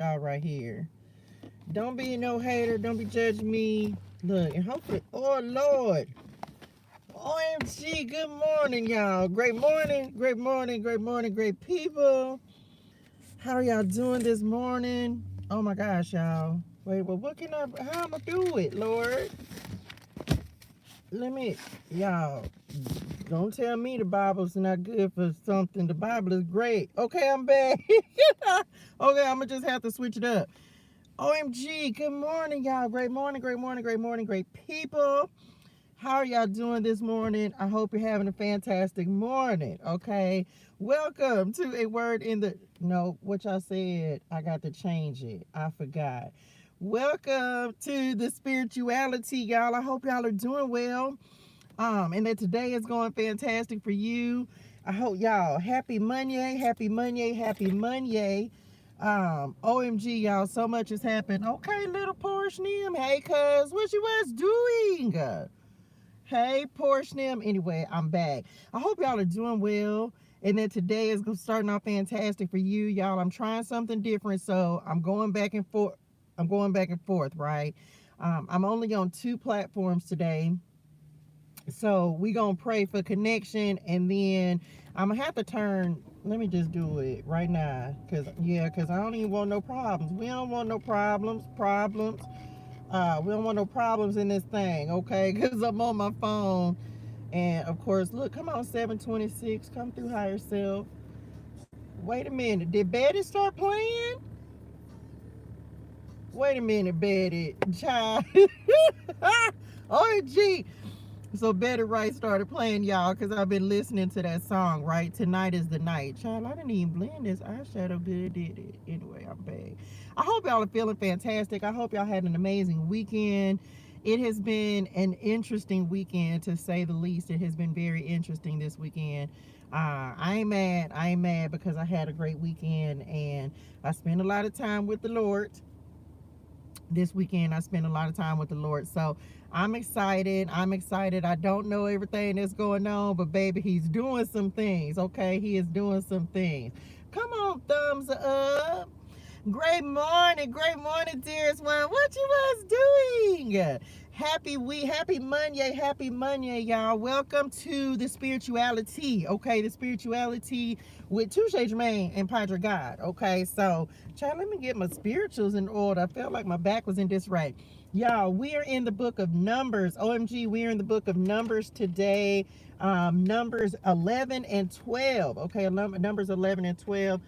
y'all right here. Don't be no hater. Don't be judging me. Look, and hopefully, oh Lord. OMG, good morning, y'all. Great morning, great morning, great morning, great people. How are y'all doing this morning? Oh my gosh, y'all. Wait, well, what can I, how am I do it, Lord? Let me, y'all, don't tell me the Bible's not good for something. The Bible is great. Okay, I'm back. Okay, I'm gonna just have to switch it up. OMG, good morning, y'all. Great morning, great morning, great morning, great people. How are y'all doing this morning? I hope you're having a fantastic morning. Okay. Welcome to a word in the no, what y'all said. I got to change it. I forgot. Welcome to the spirituality, y'all. I hope y'all are doing well. And that today is going fantastic for you. I hope y'all happy Monday, happy Monday, happy Monday. OMG, y'all, so much has happened. Okay, little Porsche, hey, cuz, what you was doing? Hey, Portionim. Anyway, I'm back. I hope y'all are doing well. And then today is starting off fantastic for you, y'all. I'm trying something different, so I'm going back and forth. Right? I'm only on 2 platforms today. So we gonna pray for connection, and then I'm gonna have to turn. Let me just do it right now, cause I don't even want no problems. We don't want no problems. We don't want no problems in this thing, okay? Cause I'm on my phone. And of course, look, come on, 726, come through higher self. Wait a minute, did Betty start playing? Wait a minute, Betty, child. OMG. So Betty Wright started playing, y'all, because I've been listening to that song, right? Tonight is the night. Child, I didn't even blend this eyeshadow good, did it? Anyway, I'm back. I hope y'all are feeling fantastic. I hope y'all had an amazing weekend. It has been an interesting weekend, to say the least. It has been very interesting this weekend. I ain't mad. I ain't mad because I had a great weekend and I spent a lot of time with the Lord. This weekend I spent a lot of time with the Lord. So I'm excited. I'm excited. I don't know everything that's going on, but baby, he's doing some things. Okay, he is doing some things. Come on, thumbs up. Great morning, dearest one. What you was doing? Happy Monday, y'all. Welcome to the spirituality. Okay, the spirituality with ToShae Germaine and Padre God. Okay, so child, let me get my spirituals in order. I felt like my back was in disarray. Y'all, we are in the book of Numbers. OMG, we are in the book of Numbers today. Numbers 11 and 12. Okay, Numbers 11 and 12.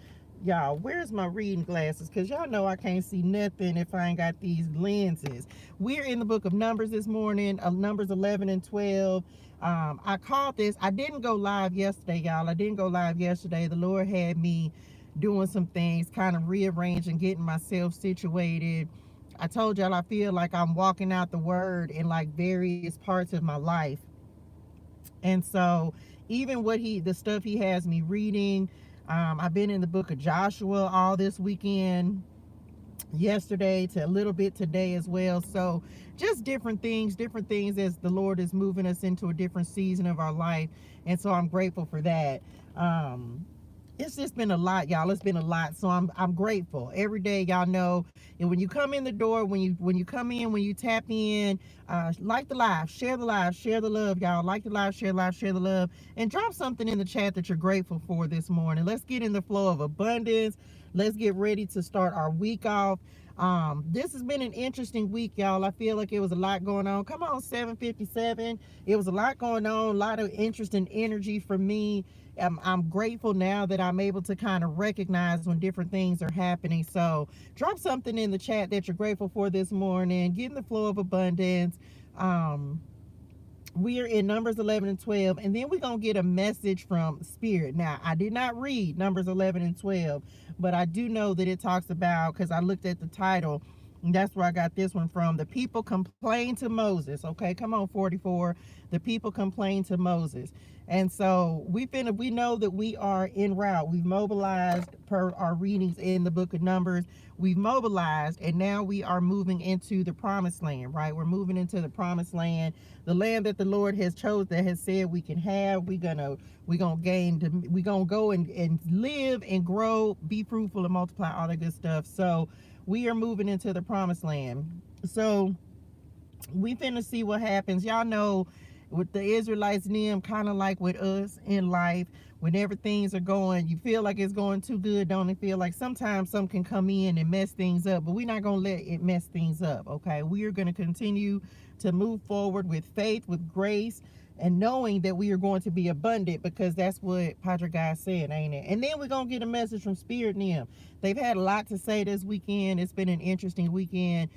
Y'all, where's my reading glasses? Because y'all know I can't see nothing if I ain't got these lenses. We're in the book of Numbers this morning, Numbers 11 and 12. I called this. I didn't go live yesterday, y'all. I didn't go live yesterday. The Lord had me doing some things, kind of rearranging, getting myself situated. I told y'all I feel like I'm walking out the word in like various parts of my life. And so even the stuff he has me reading, I've been in the book of Joshua all this weekend, yesterday to a little bit today as well. So just different things as the Lord is moving us into a different season of our life. And so I'm grateful for that. It's just been a lot, y'all. It's been a lot. So I'm grateful. Every day, y'all know. And when you come in the door, when you come in, when you tap in, like the live, share the live, share the love, y'all. Like the live, share the love, and drop something in the chat that you're grateful for this morning. Let's get in the flow of abundance. Let's get ready to start our week off. This has been an interesting week, y'all. I feel like it was a lot going on. Come on, 757. It was a lot going on, a lot of interest and energy for me. I'm grateful now that I'm able to kind of recognize when different things are happening. So drop something in the chat that you're grateful for this morning. Get in the flow of abundance. We are in Numbers 11 and 12, and then we're going to get a message from Spirit. Now, I did not read Numbers 11 and 12, but I do know that it talks about, because I looked at the title, and that's where I got this one from. The people complained to Moses. Okay, come on, 44. The people complained to Moses. And so we know that we are en route. We've mobilized per our readings in the book of Numbers. We've mobilized, and now we are moving into the promised land, right? We're moving into the promised land, the land that the Lord has chose, that has said we can have. We're gonna go and live and grow, be fruitful and multiply, all that good stuff. So we are moving into the promised land. So we finna see what happens. Y'all know with the Israelites and them, kind of like with us in life, whenever things are going, you feel like it's going too good, don't it feel like sometimes some can come in and mess things up, but we're not going to let it mess things up, okay? We are going to continue to move forward with faith, with grace, and knowing that we are going to be abundant, because that's what Padre Guy said, ain't it? And then we're going to get a message from Spirit and them. They've had a lot to say this weekend. It's been an interesting weekend.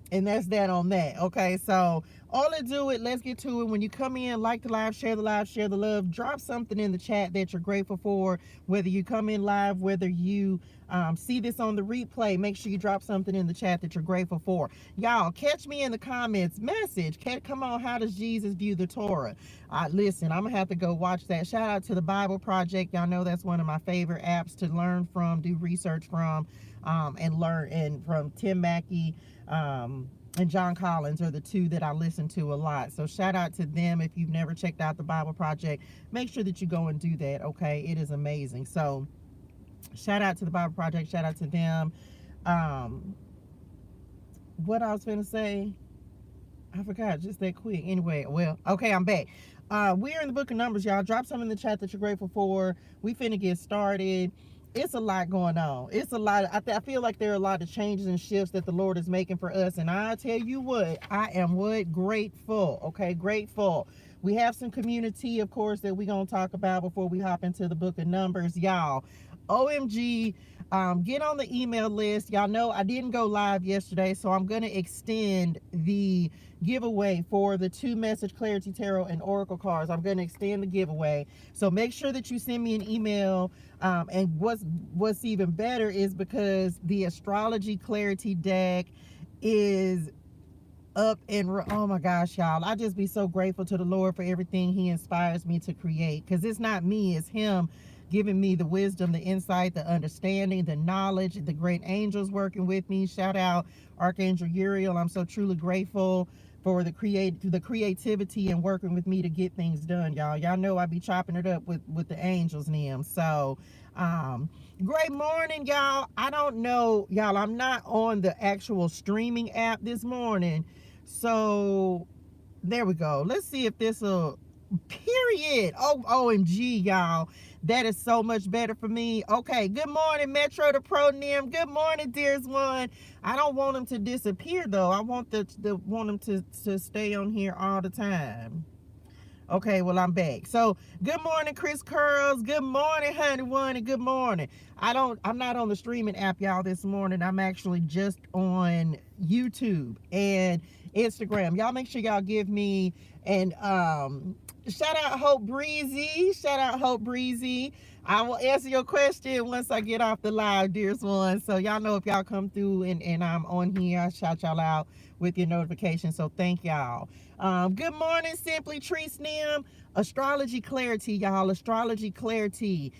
And that's that on that. Okay, so all to do it, let's get to it. When you come in, like the live, share the love, drop something in the chat that you're grateful for. Whether you come in live, whether you see this on the replay, make sure you drop something in the chat that you're grateful for. Y'all, catch me in the comments. Message, come on, how does Jesus view the Torah? Listen, I'm gonna have to go watch that. Shout out to the Bible Project. Y'all know that's one of my favorite apps to learn from, do research from, and learn. And from Tim Mackey and John Collins are the two that I listen to a lot. So shout out to them. If you've never checked out the Bible Project, make sure that you go and do that, okay? It is amazing. So shout out to the Bible Project. Shout out to them. What I was going to say, I forgot just that quick. Anyway, well, okay, I'm back. We're in the book of Numbers, y'all. Drop some in the chat that you're grateful for. We finna get started. It's a lot going on. It's a lot. I feel like there are a lot of changes and shifts that the Lord is making for us. And I tell you what, I am grateful. Okay, grateful. We have some community, of course, that we're going to talk about before we hop into the book of Numbers. Y'all, OMG, get on the email list. Y'all know I didn't go live yesterday, so I'm going to extend the giveaway for the 2 message clarity tarot and oracle cards. I'm going to extend the giveaway, so make sure that you send me an email. And what's even better is because the astrology clarity deck is up and oh my gosh, y'all, I just be so grateful to the Lord for everything he inspires me to create, because it's not me, it's him giving me the wisdom, the insight, the understanding, the knowledge, the great angels working with me. Shout out Archangel Uriel. I'm so truly grateful for the creativity and working with me to get things done, y'all know I be chopping it up with the angels and them. So great morning, y'all. I don't know, y'all, I'm not on the actual streaming app this morning, so there we go. Let's see if this will, period. Oh, OMG, y'all, that is so much better for me. Okay, good morning, Metro to Pro Nim. Good morning, dearest one. I don't want them to disappear though. I want them to stay on here all the time. Okay, well, I'm back. So good morning, Chris Curls. Good morning, honey one, and good morning. I'm not on the streaming app, y'all, this morning. I'm actually just on YouTube and Instagram. Y'all make sure y'all give me, and shout out Hope Breezy. Shout out Hope Breezy. I will answer your question once I get off the live, dearest one. So y'all know if y'all come through and I'm on here, I shout y'all out with your notifications. So thank y'all. Good morning, Simply Tree Snim. Astrology clarity, y'all. Astrology clarity.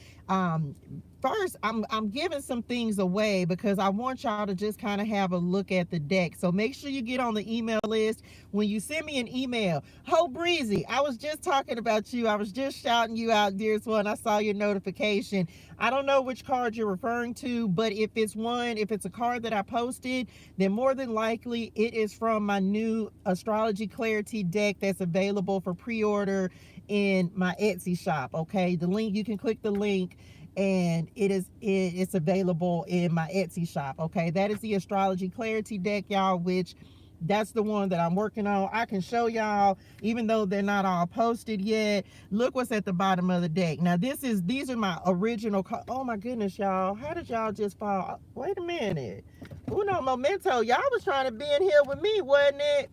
First, I'm giving some things away because I want y'all to just kind of have a look at the deck. So make sure you get on the email list. When you send me an email, Ho Breezy, I was just talking about you. I was just shouting you out, dearest one. I saw your notification. I don't know which card you're referring to, but if it's a card that I posted, then more than likely it is from my new Astrology Clarity deck that's available for pre-order in my Etsy shop. Okay, the link, you can click the link and it's available in my Etsy shop. Okay, that is the Astrology Clarity deck, y'all, which that's the one that I'm working on. I can show y'all, even though they're not all posted yet. Look what's at the bottom of the deck. Now these are my original oh my goodness, y'all, how did y'all just fall? Wait a minute, uno momento. Y'all was trying to be in here with me, wasn't it?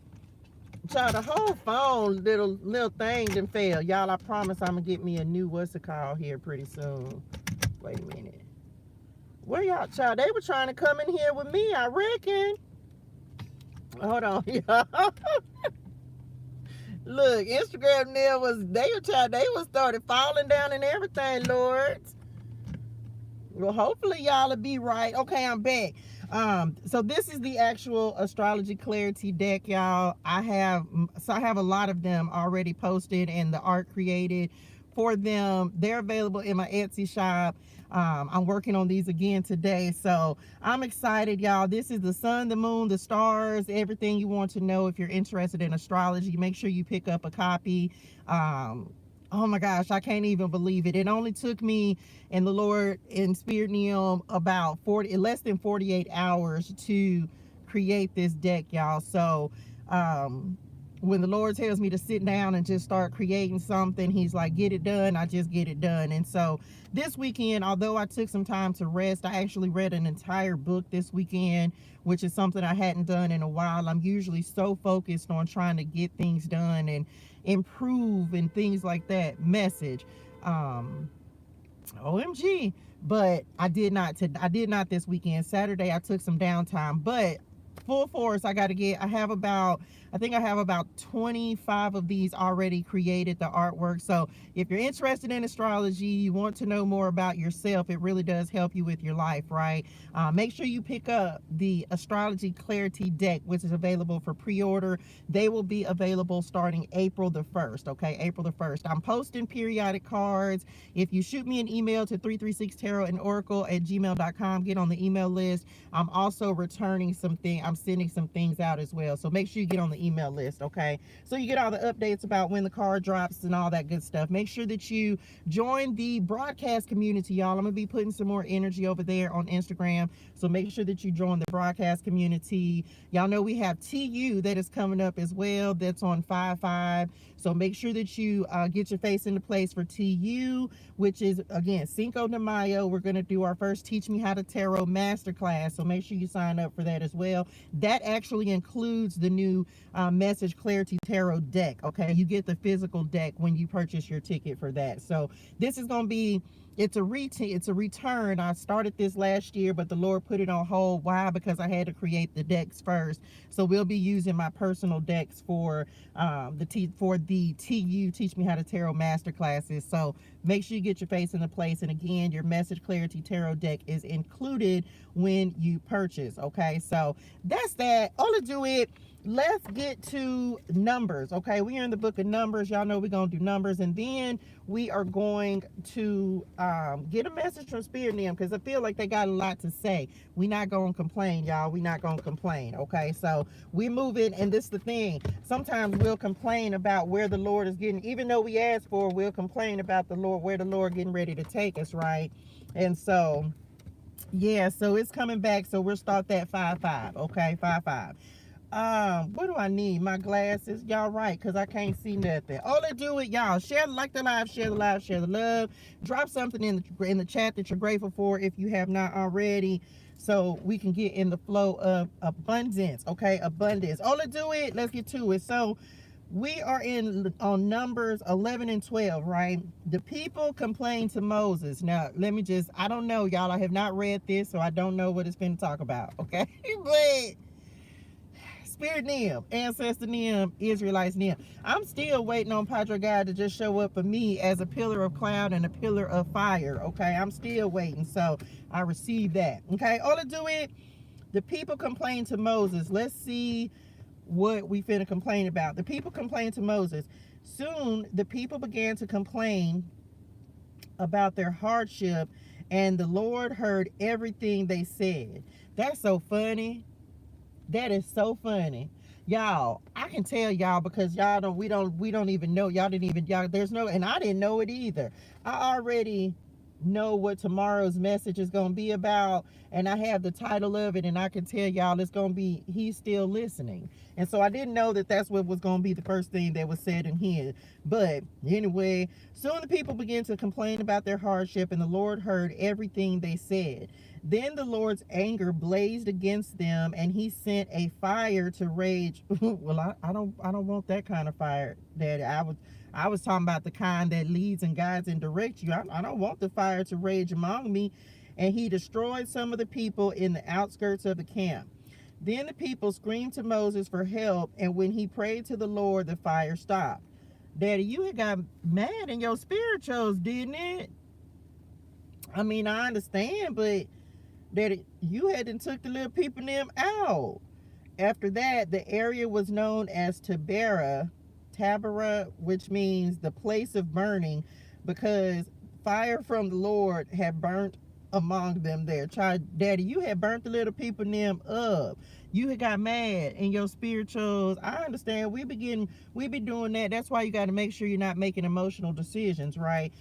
Child, the whole phone little thing didn't fail. Y'all, I promise I'm gonna get me a new what's it called here pretty soon. Wait a minute. Where y'all, child? They were trying to come in here with me, I reckon. Hold on, y'all. Look, Instagram there was they was started falling down and everything, Lord. Well, hopefully y'all will be right. Okay, I'm back. So this is the actual astrology clarity deck, y'all. I have a lot of them already posted and the art created for them. They're available in my Etsy shop. I'm working on these again today, so I'm excited, y'all. This is the sun, the moon, the stars, everything you want to know if you're interested in astrology. Make sure you pick up a copy. Oh my gosh, I can't even believe it. It only took me and the Lord in SpiritualiTEA about less than 48 hours to create this deck, y'all. So when the Lord tells me to sit down and just start creating something, he's like, get it done. I just get it done. And so this weekend, although I took some time to rest, I actually read an entire book this weekend, which is something I hadn't done in a while. I'm usually so focused on trying to get things done and improve and things like that. Message. OMG. But I did not this weekend. Saturday I took some downtime, but full force. I have about 25 of these already created, the artwork. So if you're interested in astrology, you want to know more about yourself, it really does help you with your life, right? Make sure you pick up the astrology clarity deck, which is available for pre-order. They will be available starting April the 1st. Okay, April the 1st. I'm posting periodic cards. If you shoot me an email to 336tarot&oracle@gmail.com, get on the email list. I'm also returning I'm sending some things out as well. So make sure you get on the email list, okay? So you get all the updates about when the card drops and all that good stuff. Make sure that you join the broadcast community, y'all. I'm gonna be putting some more energy over there on Instagram. So make sure that you join the broadcast community. Y'all know we have TU that is coming up as well. That's on 5/5. So make sure that you get your face into place for TU, which is, again, Cinco de Mayo. We're going to do our first Teach Me How to Tarot masterclass. So make sure you sign up for that as well. That actually includes the new Message Clarity Tarot deck. Okay, you get the physical deck when you purchase your ticket for that. So this is going to be, it's a return. I started this last year, but the Lord put it on hold. Why? Because I had to create the decks first. So we'll be using my personal decks for the TU Teach Me How to Tarot masterclasses. So make sure you get your face in the place. And again, your Message Clarity Tarot deck is included when you purchase. Okay, so that's that. All to do it. Let's get to numbers. Okay, we are in the book of Numbers. Y'all know we're gonna do numbers, and then we are going to get a message from SpiritualiTEA, because I feel like they got a lot to say. We're not gonna complain, y'all. We're not gonna complain. Okay, so we're moving, and this is the thing. Sometimes we'll complain about where the Lord is getting, even though we ask for it, we'll complain about the Lord, where the Lord getting ready to take us, right? And so yeah, so it's coming back. So we'll start that 5/5. Okay, 5/5. What do I need? My glasses. Y'all right, because I can't see nothing. All they do it, y'all. Share, like the live, share the live, share the love. Drop something in the chat that you're grateful for if you have not already, so we can get in the flow of abundance. Okay, abundance. All they do it. Let's get to it. So we are on Numbers 11 and 12, right? The people complained to Moses. Now, I don't know, y'all. I have not read this, so I don't know what it's going to talk about, okay? But SpiritualiTEA, Ancestor Israelites. I'm still waiting on Padre God to just show up for me as a pillar of cloud and a pillar of fire, okay? I'm still waiting, so I received that, okay? All to do it, the people complained to Moses. Let's see what we finna complain about. The people complained to Moses. Soon the people began to complain about their hardship, and the Lord heard everything they said. That's so funny. That is so funny. Y'all, I can tell y'all, because we don't even know. And I didn't know it either. I already know what tomorrow's message is going to be about, and I have the title of it, and I can tell y'all it's going to be He's Still Listening. And so I didn't know that that's what was going to be the first thing that was said in here. But anyway, soon the people began to complain about their hardship, and the Lord heard everything they said. Then the Lord's anger blazed against them, and he sent a fire to rage. Well, I don't want that kind of fire, Daddy. I was talking about the kind that leads and guides and directs you. I don't want the fire to rage among me. And he destroyed some of the people in the outskirts of the camp. Then the people screamed to Moses for help, and when he prayed to the Lord, the fire stopped. Daddy, you had got mad in your spirituals, didn't it? I mean, I understand, but Daddy, you had and took the little people and them out. After that, the area was known as Tabera, which means the place of burning, because fire from the Lord had burnt among them there. Daddy, you had burnt the little people and them up. You had got mad in your spirituals. I understand. We be doing that. That's why you got to make sure you're not making emotional decisions, right?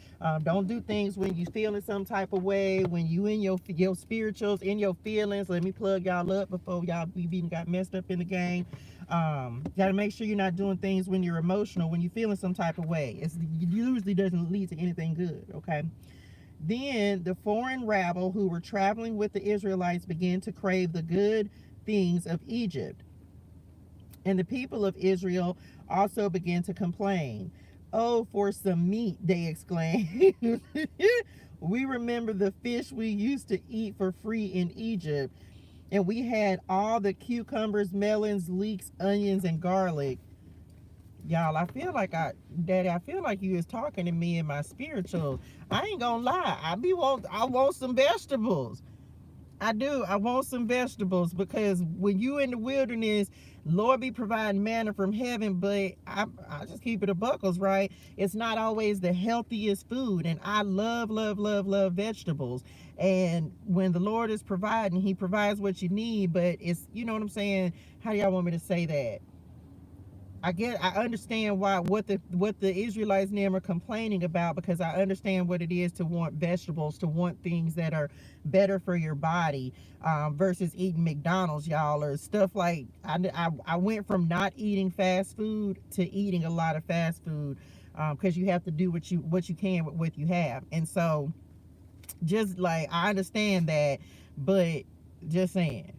Don't do things when you feeling some type of way. When you in your spirituals, in your feelings. Let me plug y'all up before y'all we even got messed up in the game. Got to make sure you're not doing things when you're emotional, when you're feeling some type of way. It usually doesn't lead to anything good. Okay. Then the foreign rabble who were traveling with the Israelites began to crave the good things of Egypt. And the people of Israel also began to complain. Oh, for some meat, they exclaimed. We remember the fish we used to eat for free in Egypt. And we had all the cucumbers, melons, leeks, onions, and garlic. Y'all, I feel like Daddy, I feel like you is talking to me in my spiritual. I ain't gonna lie. I want some vegetables. I do. I want some vegetables, because when you in the wilderness, Lord be providing manna from heaven, but I just keep it a buckles, right? It's not always the healthiest food, and I love, love, love, love vegetables. And when the Lord is providing, he provides what you need, but it's, you know what I'm saying? How do y'all want me to say that? I understand what the Israelites name are complaining about, because I understand what it is to want vegetables, to want things that are better for your body, versus eating McDonald's, y'all, or stuff like. I went from not eating fast food to eating a lot of fast food, because you have to do what you can with what you have, and so just like I understand that, but just saying,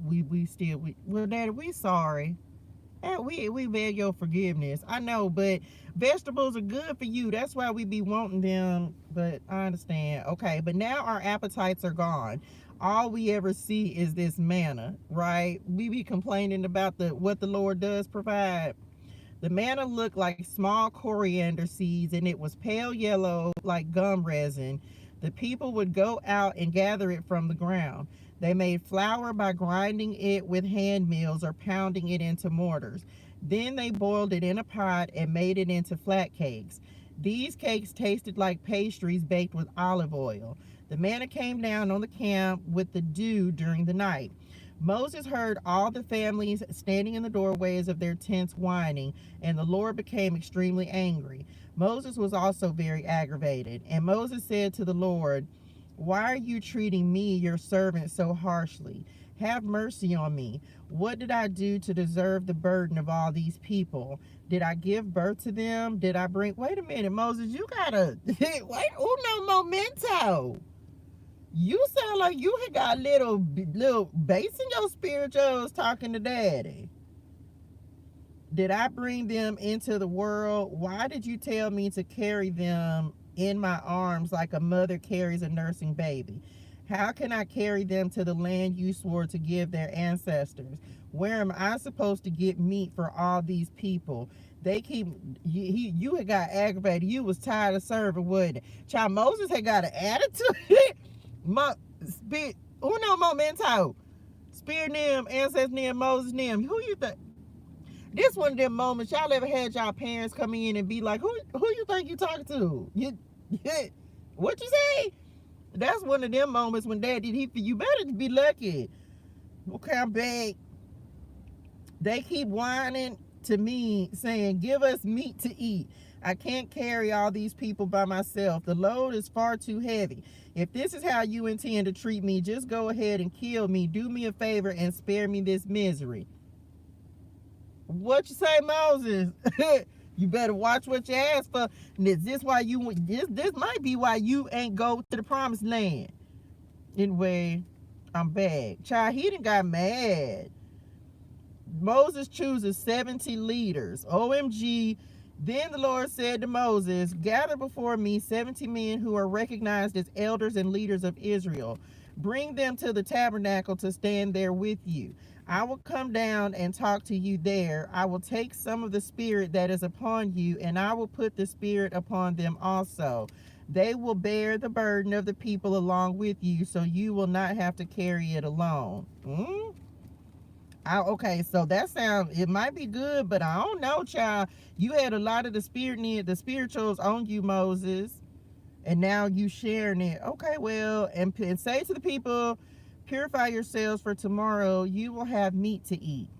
well, Daddy, we sorry. And we beg your forgiveness. I know, but vegetables are good for you. That's why we be wanting them. But I understand. Okay, but now our appetites are gone. All we ever see is this manna, right? We be complaining about what the Lord does provide. The manna looked like small coriander seeds, and it was pale yellow like gum resin. The people would go out and gather it from the ground. They made flour by grinding it with hand mills or pounding it into mortars. Then they boiled it in a pot and made it into flat cakes. These cakes tasted like pastries baked with olive oil. The manna came down on the camp with the dew during the night. Moses heard all the families standing in the doorways of their tents whining, and the Lord became extremely angry. Moses was also very aggravated, and Moses said to the Lord, "Why are you treating me, your servant, so harshly? Have mercy on me. What did I do to deserve the burden of all these people? Did I give birth to them? Did I bring..." Wait a minute, Moses, you gotta... Wait, uno momento. You sound like you had got little bass in your spirituals talking to Daddy. Did I bring them into the world? Why did you tell me to carry them in my arms like a mother carries a nursing baby? How can I carry them to the land you swore to give their ancestors? Where am I supposed to get meat for all these people? They keep... You had got aggravated. You was tired of serving, wasn't it? Child, Moses had got an attitude. Uno momento. Spirit them, ancestors them, Moses them. Who you think? This one of them moments. Y'all ever had y'all parents come in and be like, who you think you talking to? What you say? That's one of them moments when Daddy, you better be lucky. Okay, I'm back. They keep whining to me, saying, "Give us meat to eat. I can't carry all these people by myself. The load is far too heavy. If this is how you intend to treat me, just go ahead and kill me. Do me a favor and spare me this misery." What you say, Moses? You better watch what you ask for. This might be why you ain't go to the promised land. Anyway, I'm back. Child, he done got mad. Moses chooses 70 leaders. OMG. Then the Lord said to Moses, "Gather before me 70 men who are recognized as elders and leaders of Israel. Bring them to the tabernacle to stand there with you. I will come down and talk to you there. I will take some of the spirit that is upon you, and I will put the spirit upon them also. They will bear the burden of the people along with you, so you will not have to carry it alone. Okay, so that sounds, it might be good, but I don't know, child. You had a lot of the spirituals on you, Moses, and now you sharing it. Okay, well, and say to the people, purify yourselves, for tomorrow you will have meat to eat.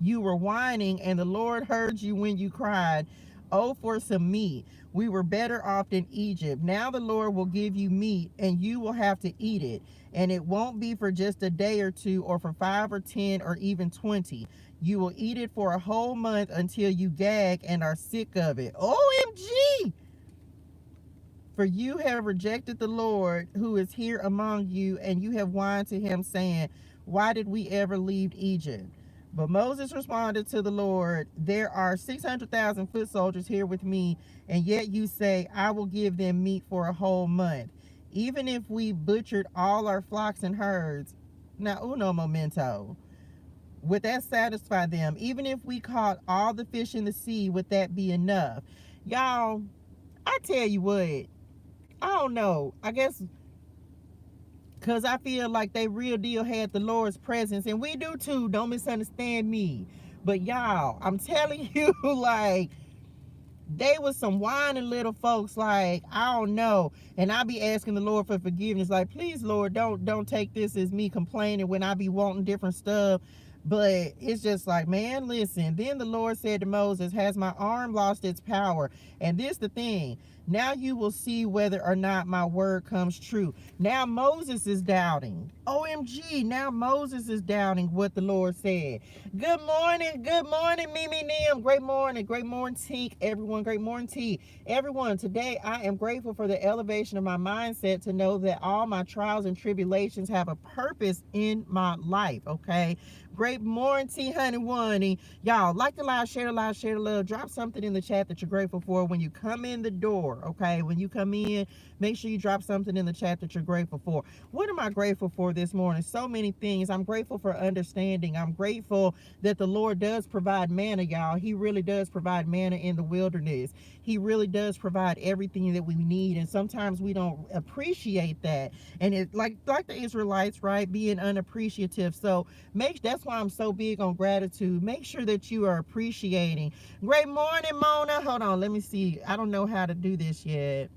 You were whining, and the Lord heard you when you cried, oh, for some meat. We were better off than Egypt. Now the Lord will give you meat, and you will have to eat it. And it won't be for just a day or two, or for 5 or 10 or even 20. You will eat it for a whole month until you gag and are sick of it. OMG! For you have rejected the Lord who is here among you, and you have whined to him, saying, why did we ever leave Egypt? But Moses responded to the Lord, there are 600,000 foot soldiers here with me, and yet you say, I will give them meat for a whole month. Even if we butchered all our flocks and herds, now uno momento, would that satisfy them? Even if we caught all the fish in the sea, would that be enough? Y'all, I tell you what, I don't know. I guess because I feel like they real deal had the Lord's presence, and we do too. Don't misunderstand me. But y'all, I'm telling you, like, they was some whining little folks, like, I don't know. And I be asking the Lord for forgiveness, like, please, Lord, don't take this as me complaining when I be wanting different stuff. But it's just like, man, listen. Then the Lord said to Moses, has my arm lost its power? And this the thing. Now you will see whether or not my word comes true. Now Moses is doubting. OMG, now Moses is doubting what the Lord said. Good morning, Mimi Nim. Great morning, Tink, everyone. Great morning, T. Everyone, today I am grateful for the elevation of my mindset to know that all my trials and tribulations have a purpose in my life, okay? Great morning, T, honey, one. Y'all, like the live, share the love. Drop something in the chat that you're grateful for when you come in the door, okay? When you come in, make sure you drop something in the chat that you're grateful for. What am I grateful for this morning? So many things. I'm grateful for understanding. I'm grateful that the Lord does provide manna, y'all. He really does provide manna in the wilderness. He really does provide everything that we need, and sometimes we don't appreciate that. And it's like the Israelites, right? Being unappreciative. So that's why I'm so big on gratitude. Make sure that you are appreciating. Great morning, Mona. Hold on, let me see. I don't know how to do this yet.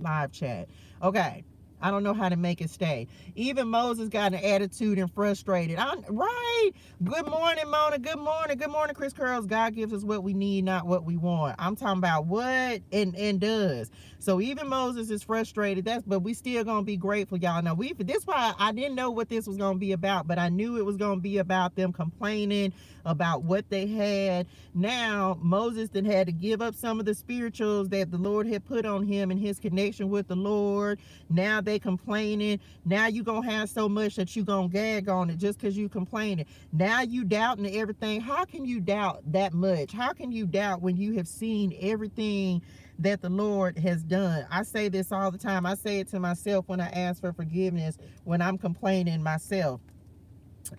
Live chat. Okay. I don't know how to make it stay. Even Moses got an attitude and frustrated. Right. Good morning, Mona. Good morning, Chris Curls. God gives us what we need, not what we want. I'm talking about what and does. So even Moses is frustrated. But we still gonna be grateful, y'all. Now this why I didn't know what this was gonna be about, but I knew it was gonna be about them complaining about what they had. Now Moses then had to give up some of the spirituals that the Lord had put on him in his connection with the Lord. Now they complaining. Now you gonna have so much that you gonna gag on it just because you complaining. Now you doubting everything. How can you doubt that much? How can you doubt when you have seen everything that the Lord has done? I say this all the time. I say it to myself when I ask for forgiveness, when I'm complaining myself.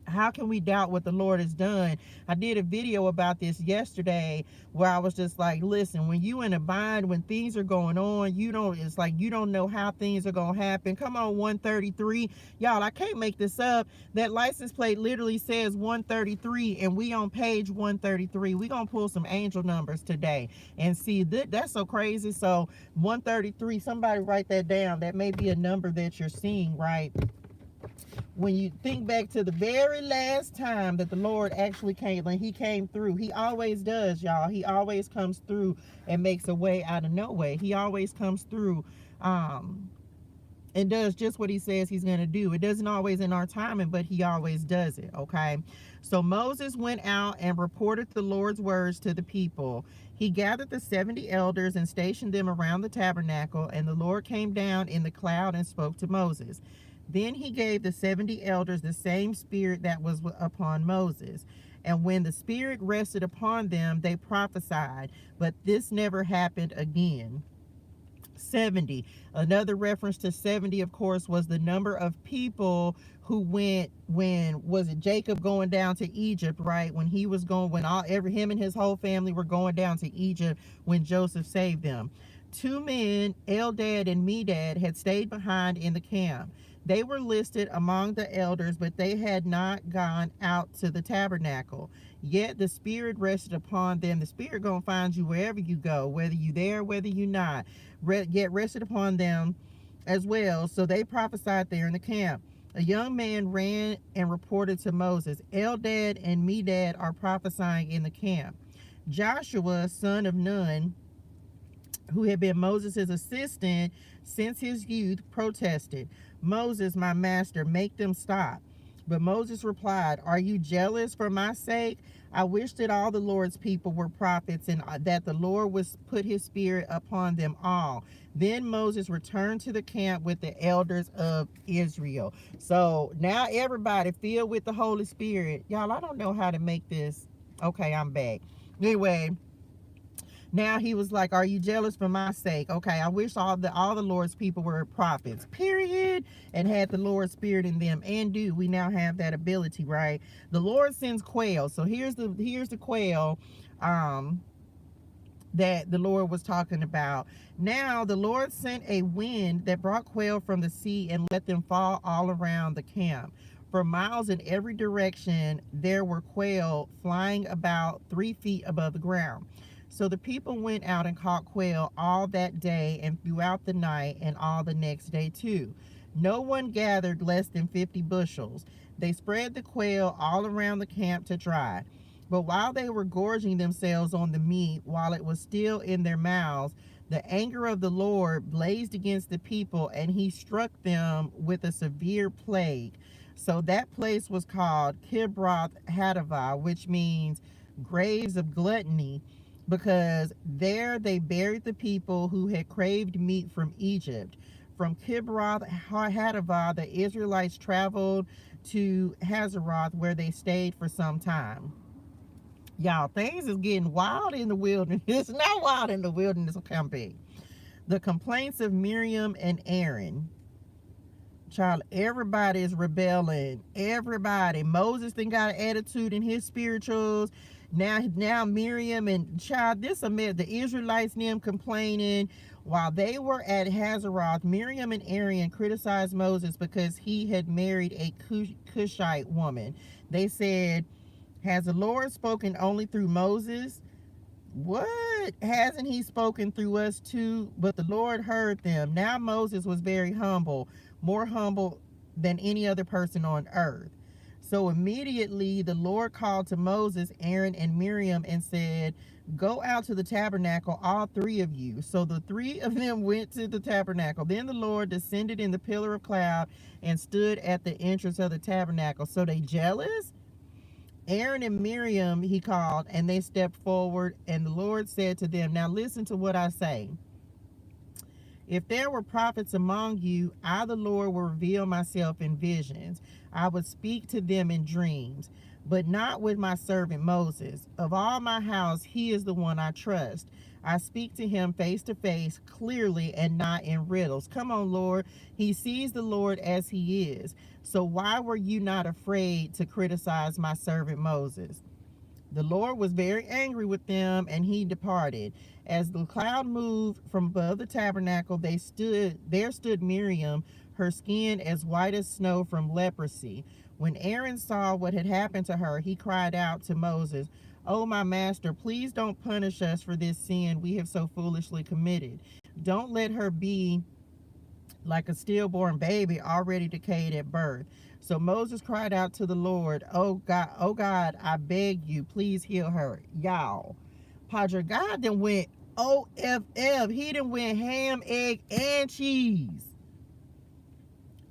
How can we doubt what the Lord has done? I did a video about this yesterday where I was just like, listen, when you in a bind, when things are going on, it's like you don't know how things are going to happen. Come on, 133. Y'all, I can't make this up. That license plate literally says 133, and we on page 133. We going to pull some angel numbers today and see that's so crazy. So 133, somebody write that down. That may be a number that you're seeing, right? When you think back to the very last time that the Lord actually came, when he came through, he always does, y'all. He always comes through and makes a way out of no way. He always comes through and does just what he says he's going to do. It doesn't always in our timing, but he always does it, okay? So Moses went out and reported the Lord's words to the people. He gathered the 70 elders and stationed them around the tabernacle, and the Lord came down in the cloud and spoke to Moses. Then he gave the 70 elders the same spirit that was upon Moses. And when the spirit rested upon them, they prophesied. But this never happened again. 70. Another reference to 70, of course, was the number of people who went when was it Jacob going down to Egypt, right? When he was going, when him and his whole family were going down to Egypt when Joseph saved them. Two men, Eldad and Medad, had stayed behind in the camp. They were listed among the elders, but they had not gone out to the tabernacle. Yet the Spirit rested upon them. The Spirit gonna find you wherever you go, whether you there, whether you not. Yet rested upon them as well. So they prophesied there in the camp. A young man ran and reported to Moses, Eldad and Medad are prophesying in the camp. Joshua, son of Nun, who had been Moses' assistant since his youth, protested, Moses, my master, make them stop. But Moses replied, are you jealous for my sake? I wish that all the Lord's people were prophets and that the Lord would put his spirit upon them all. Then Moses returned to the camp with the elders of Israel. So now everybody filled with the Holy Spirit. Y'all, I don't know how to make this. Okay, I'm back. Anyway, now he was like, are you jealous for my sake? Okay, I wish all the Lord's people were prophets, period, and had the Lord's spirit in them. And do we now have that ability, right? The Lord sends quail. So here's the quail that the Lord was talking about. Now the Lord sent a wind that brought quail from the sea and let them fall all around the camp. For miles in every direction, there were quail flying about 3 feet above the ground. So the people went out and caught quail all that day and throughout the night and all the next day too. No one gathered less than 50 bushels. They spread the quail all around the camp to dry. But while they were gorging themselves on the meat, while it was still in their mouths, the anger of the Lord blazed against the people, and he struck them with a severe plague. So that place was called Kibroth Hattaavah, which means graves of gluttony, because there they buried the people who had craved meat from Egypt. From Kibroth Hattaavah, the Israelites traveled to Hazeroth, where they stayed for some time. Y'all, things is getting wild in the wilderness. It's not wild in the wilderness, camping. The complaints of Miriam and Aaron. Child, everybody is rebelling. Everybody. Moses then got an attitude in his spirituals. Now Miriam and child, this amid the Israelites and them complaining. While they were at Hazeroth, Miriam and Aaron criticized Moses because he had married a Cushite woman. They said, has the Lord spoken only through Moses? What? Hasn't he spoken through us too? But the Lord heard them. Now Moses was very humble, more humble than any other person on earth. So immediately the Lord called to Moses, Aaron, and Miriam and said, go out to the tabernacle, all three of you. So the three of them went to the tabernacle. Then the Lord descended in the pillar of cloud and stood at the entrance of the tabernacle. So they jealous? Aaron and Miriam he called, and they stepped forward, and the Lord said to them, now listen to what I say. If there were prophets among you, I, the Lord, will reveal myself in visions. I would speak to them in dreams, but not with my servant Moses. Of all my house, he is the one I trust. I speak to him face to face, clearly, and not in riddles. Come on, Lord. He sees the Lord as he is. So why were you not afraid to criticize my servant Moses? The Lord was very angry with them, and he departed. As the cloud moved from above the tabernacle, there stood Miriam, her skin as white as snow from leprosy. When Aaron saw what had happened to her, he cried out to Moses, oh, my master, please don't punish us for this sin we have so foolishly committed. Don't let her be like a stillborn baby already decayed at birth. So Moses cried out to the Lord, oh God, I beg you, please heal her. Y'all, Padre, God done went OFF. He done went ham, egg, and cheese.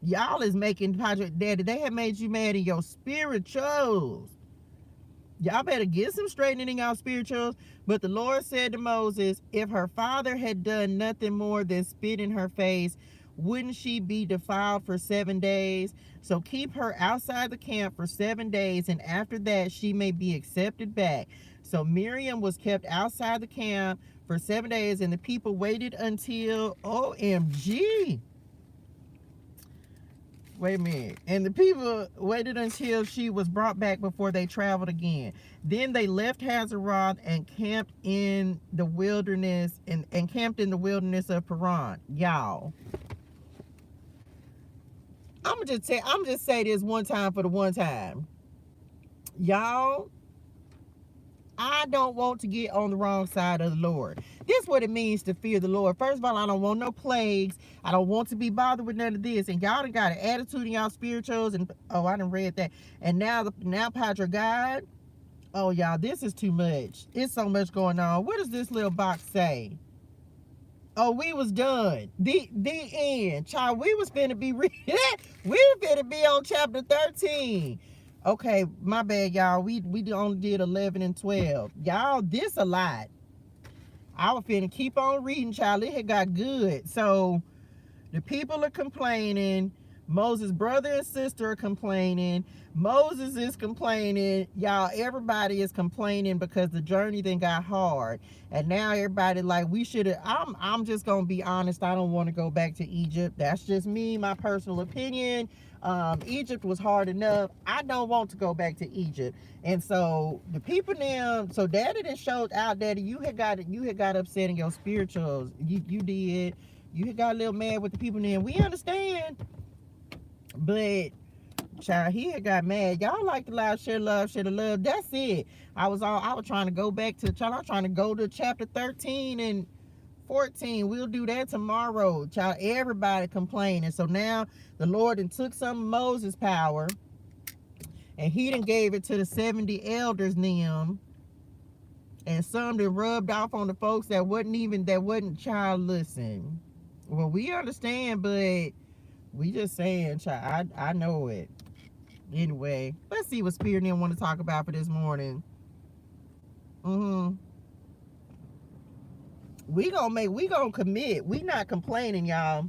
Y'all is making Padre, Daddy, they have made you mad in your spirituals. Y'all better get some straightening in y'all spirituals. But the Lord said to Moses, if her father had done nothing more than spit in her face, wouldn't she be defiled for 7 days? So keep her outside the camp for 7 days, and after that she may be accepted back. So Miriam was kept outside the camp for 7 days, and the people waited until, OMG. Wait a minute. And the people waited until she was brought back before they traveled again. Then they left Hazeroth and camped in the wilderness of Paran. Y'all. I'm just say this one time for the one time. Y'all, I don't want to get on the wrong side of the Lord. This is what it means to fear the Lord. First of all, I don't want no plagues. I don't want to be bothered with none of this. And y'all done got an attitude in y'all spirituals. And I done read that. And now Padre God. Oh, y'all, this is too much. It's so much going on. What does this little box say? Oh, we was done. The end. Child, we was finna be we finna be on chapter 13. Okay, my bad, y'all. We only did 11 and 12. Y'all, this a lot. I was finna keep on reading, child. It had got good. So the people are complaining. Moses' brother and sister are complaining. Moses is complaining. Y'all, everybody is complaining because the journey then got hard. And now everybody like, we should have, I'm just going to be honest. I don't want to go back to Egypt. That's just me, my personal opinion. Egypt was hard enough. I don't want to go back to Egypt. And so the people now, so Daddy done showed out, Daddy, you had got upset in your spirituals. You did. You had got a little mad with the people now. We understand. But child, he had got mad. Y'all like the loud, share love, share the love. That's it. I was trying to go back to, child, I'm trying to go to chapter 13 and 14. We'll do that tomorrow. Child, everybody complaining. So now the Lord done took some of Moses' power and he done gave it to the 70 elders them. And some that rubbed off on the folks that wasn't child, listen. Well, we understand, but we just saying, child, I know it. Anyway, let's see what Spirit didn't want to talk about for this morning. We gonna commit. We not complaining, y'all.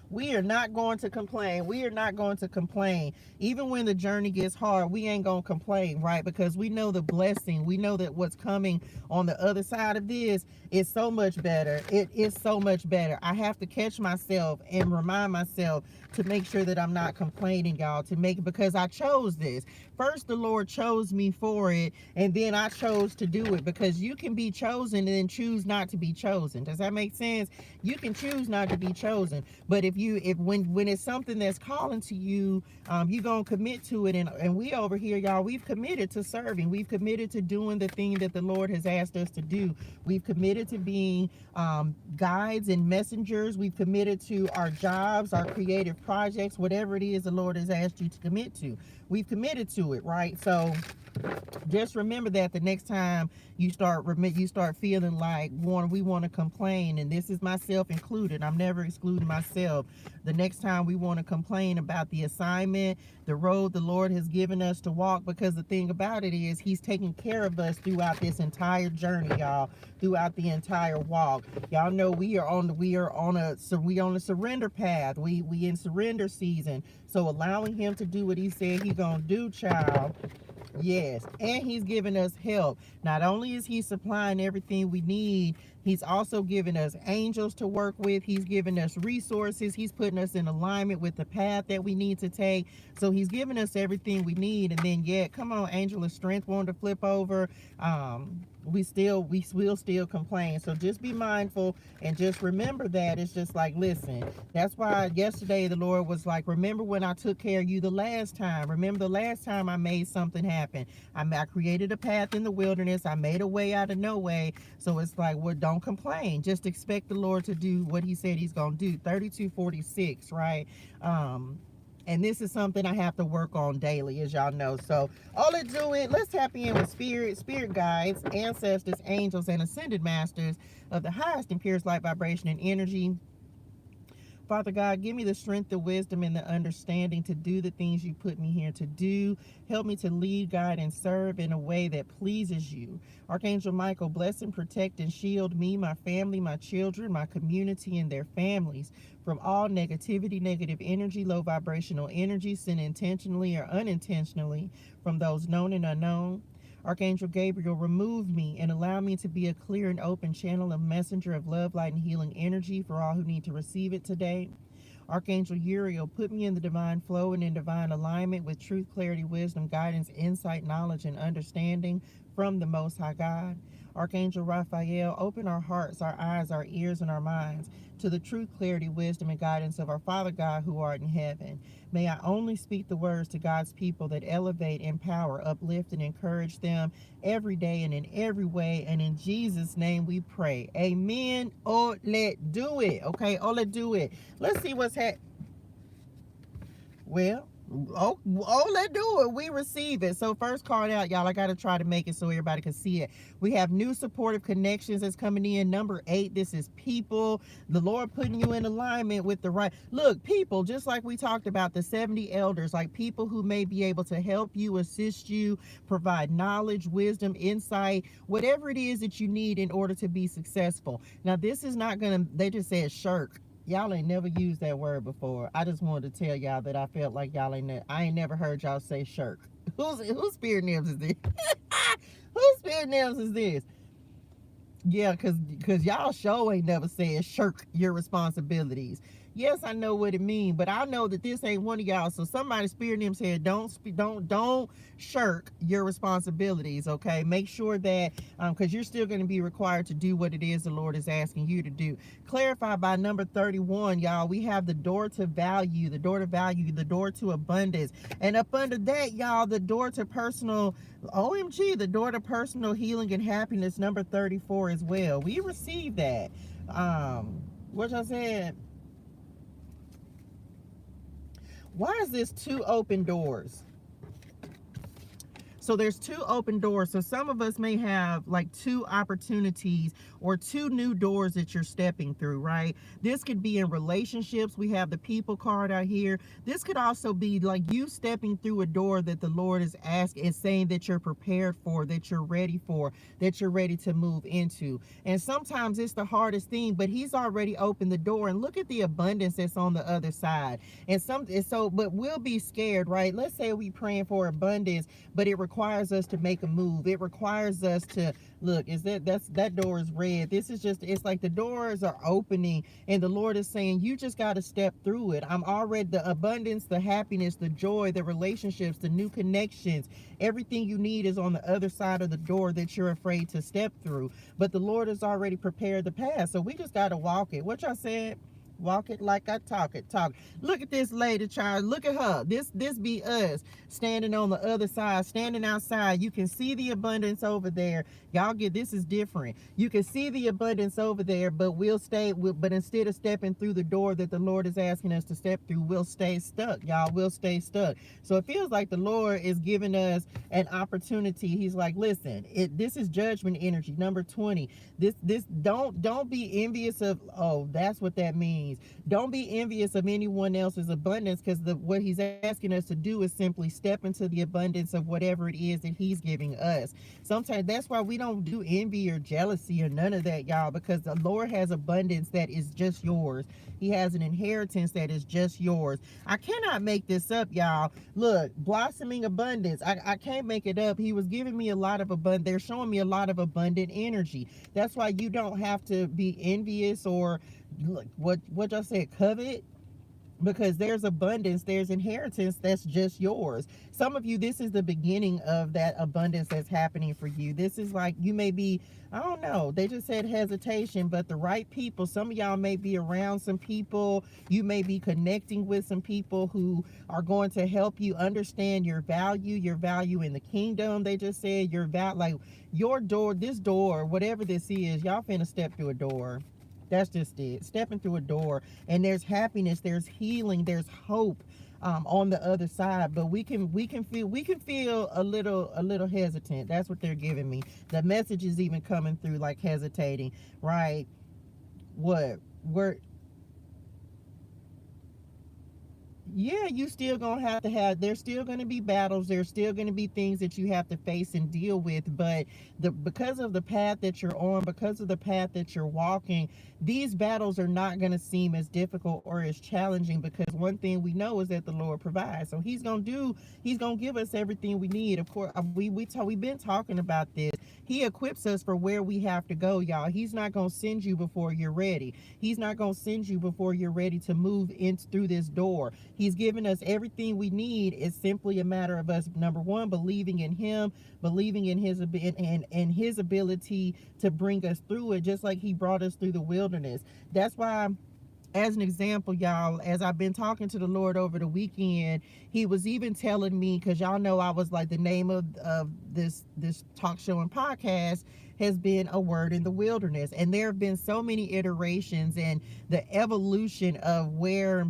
We are not going to complain. We are not going to complain. Even when the journey gets hard, we ain't going to complain, right? Because we know the blessing. We know that what's coming on the other side of this is so much better. It is so much better. I have to catch myself and remind myself to make sure that I'm not complaining, y'all, because I chose this. First, the Lord chose me for it, and then I chose to do it, because you can be chosen and then choose not to be chosen. Does that make sense? You can choose not to be chosen, but when it's something that's calling to you, you're gonna commit to it. And we over here, y'all, we've committed to serving. We've committed to doing the thing that the Lord has asked us to do. We've committed to being guides and messengers. We've committed to our jobs, our creative projects, whatever it is the Lord has asked you to commit to. We've committed to it, right? So just remember that the next time you start feeling like we want to complain, and this is myself included, I'm never excluding myself. The next time we want to complain about the assignment, the road the Lord has given us to walk, because the thing about it is he's taking care of us throughout this entire journey, y'all, throughout the entire walk. Y'all know we are on a surrender path. We in surrender season. So allowing him to do what he said he's gonna do, child. Yes, and he's giving us help. Not only is he supplying everything we need, he's also giving us angels to work with. He's giving us resources. He's putting us in alignment with the path that we need to take. So he's giving us everything we need. And then, come on, angel of strength wanted to flip over. We will still complain. So just be mindful and just remember that. It's just like, listen, that's why yesterday the Lord was like, remember when I took care of you the last time. Remember the last time I made something happen. I created a path in the wilderness. I made a way out of no way. So it's like, well, don't complain. Just expect the Lord to do what he said he's going to do. 32:46, right? And this is something I have to work on daily, as y'all know. So all it doing, let's tap in with spirit guides, ancestors, angels, and ascended masters of the highest and purest light, vibration, and energy. Father God, give me the strength, the wisdom, and the understanding to do the things you put me here to do. Help me to lead, guide, and serve in a way that pleases you. Archangel Michael, bless and protect and shield me, my family, my children, my community, and their families from all negativity, negative energy, low vibrational energy, sent intentionally or unintentionally from those known and unknown. Archangel Gabriel, remove me and allow me to be a clear and open channel of messenger of love, light, and healing energy for all who need to receive it today. Archangel Uriel, put me in the divine flow and in divine alignment with truth, clarity, wisdom, guidance, insight, knowledge, and understanding from the Most High God. Archangel Raphael, open our hearts, our eyes, our ears, and our minds to the truth, clarity, wisdom, and guidance of our Father God who art in heaven. May I only speak the words to God's people that elevate, empower, uplift, and encourage them every day and in every way. And in Jesus' name we pray. Amen. Oh, let's do it. Okay, oh, let's do it. Let's see what's happening. Well, let's do it. We receive it. So first card out, y'all. I got to try to make it so everybody can see it. We have new supportive connections that's coming in. Number 8, this is people. The Lord putting you in alignment with the right. Look, people, just like we talked about, the 70 elders, like people who may be able to help you, assist you, provide knowledge, wisdom, insight, whatever it is that you need in order to be successful. Now, this is not going to, they just said shirk. Y'all ain't never used that word before. I just wanted to tell y'all that I felt like y'all I ain't never heard y'all say shirk. Whose spirit names is this? Whose spirit names is this? Yeah, cause y'all sure ain't never said shirk your responsibilities. Yes, I know what it means, but I know that this ain't one of y'all. So somebody spirit them said, don't shirk your responsibilities. Okay, make sure that because you're still going to be required to do what it is the Lord is asking you to do. Clarify by number 31, y'all. We have the door to value, the door to abundance, and up under that, y'all, the door to personal. OMG, the door to personal healing and happiness, number 34 as well. We received that. What I said. Why is this 2 open doors? So there's 2 open doors. So some of us may have like 2 opportunities or 2 new doors that you're stepping through, right? This could be in relationships. We have the people card out here. This could also be like you stepping through a door that the Lord is saying that you're prepared for, that you're ready for, that you're ready to move into. And sometimes it's the hardest thing, but he's already opened the door, and look at the abundance that's on the other side. But we'll be scared, right? Let's say we praying for abundance, but it requires us to make a move. It requires us to look. That door is red. This is just, it's like the doors are opening, and the Lord is saying you just got to step through it. I'm already the abundance, the happiness, the joy, the relationships, the new connections. Everything you need is on the other side of the door that you're afraid to step through. But the Lord has already prepared the path, so we just got to walk it. What y'all said? Walk it like I talk it. Look at this lady, child. Look at her. This be us standing on the other side, standing outside. You can see the abundance over there. Y'all get, this is different. You can see the abundance over there, but but instead of stepping through the door that the Lord is asking us to step through, we'll stay stuck. Y'all will stay stuck. So it feels like the Lord is giving us an opportunity. He's like, listen, this is judgment energy. Number 20. Don't be envious of, oh, that's what that means. Don't be envious of anyone else's abundance, because what he's asking us to do is simply step into the abundance of whatever it is that he's giving us. Sometimes that's why we don't do envy or jealousy or none of that, y'all, because the Lord has abundance that is just yours. He has an inheritance that is just yours. I cannot make this up, y'all. Look, blossoming abundance. I can't make it up. He was giving me a lot of abundance. They're showing me a lot of abundant energy. That's why you don't have to be envious or what y'all said, covet, because there's abundance, there's inheritance that's just yours. Some of you, this is the beginning of that abundance that's happening for you. This is like, you may be, I don't know, they just said hesitation, but the right people. Some of y'all may be around some people, you may be connecting with some people who are going to help you understand your value in the kingdom. They just said like your door, this door, whatever this is, y'all finna step through a door. That's just it. Stepping through a door, and there's happiness, there's healing, there's hope on the other side. But we can feel a little hesitant. That's what they're giving me. The message is even coming through like hesitating, right? What? We're yeah, you still gonna have there's still gonna be battles, there's still gonna be things that you have to face and deal with, but because of the path that you're on, because of the path that you're walking, these battles are not gonna seem as difficult or as challenging, because one thing we know is that the Lord provides. So he's gonna give us everything we need. Of course, we've been talking about this. He equips us for where we have to go, y'all. He's not gonna send you before you're ready. He's not gonna send you before you're ready to move in through this door. He's given us everything we need. It's simply a matter of us, number one, believing in him, believing in and his ability to bring us through it, just like he brought us through the wilderness. That's why, as an example, y'all, as I've been talking to the Lord over the weekend, he was even telling me, because y'all know I was like, the name of this talk show and podcast has been A Word in the Wilderness. And there have been so many iterations and the evolution of where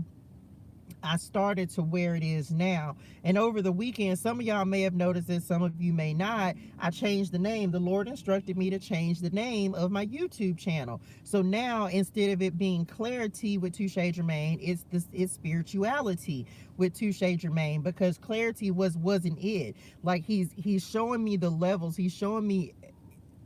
I started to where it is now. And over the weekend, some of y'all may have noticed this, some of you may not. I changed the name. The Lord instructed me to change the name of my YouTube channel. So now, instead of it being Clarity with ToShae Germaine, it's Spirituality with ToShae Germaine, because clarity wasn't it. Like he's showing me the levels. He's showing me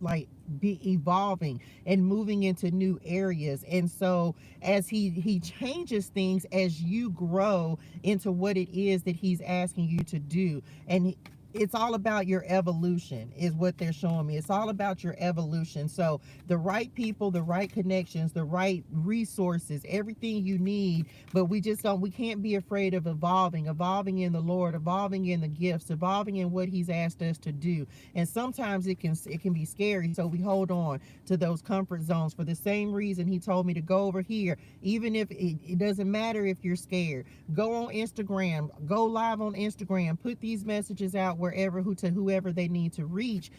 like be evolving and moving into new areas. And so as he changes things, as you grow into what it is that he's asking you to do, and it's all about your evolution is what they're showing me. It's all about your evolution. So the right people, the right connections, the right resources, everything you need. But we can't be afraid of evolving in the Lord, evolving in the gifts, evolving in what he's asked us to do. And sometimes it can be scary. So we hold on to those comfort zones. For the same reason he told me to go over here, even if it doesn't matter if you're scared. Go on Instagram, go live on Instagram, put these messages out to whoever they need to reach,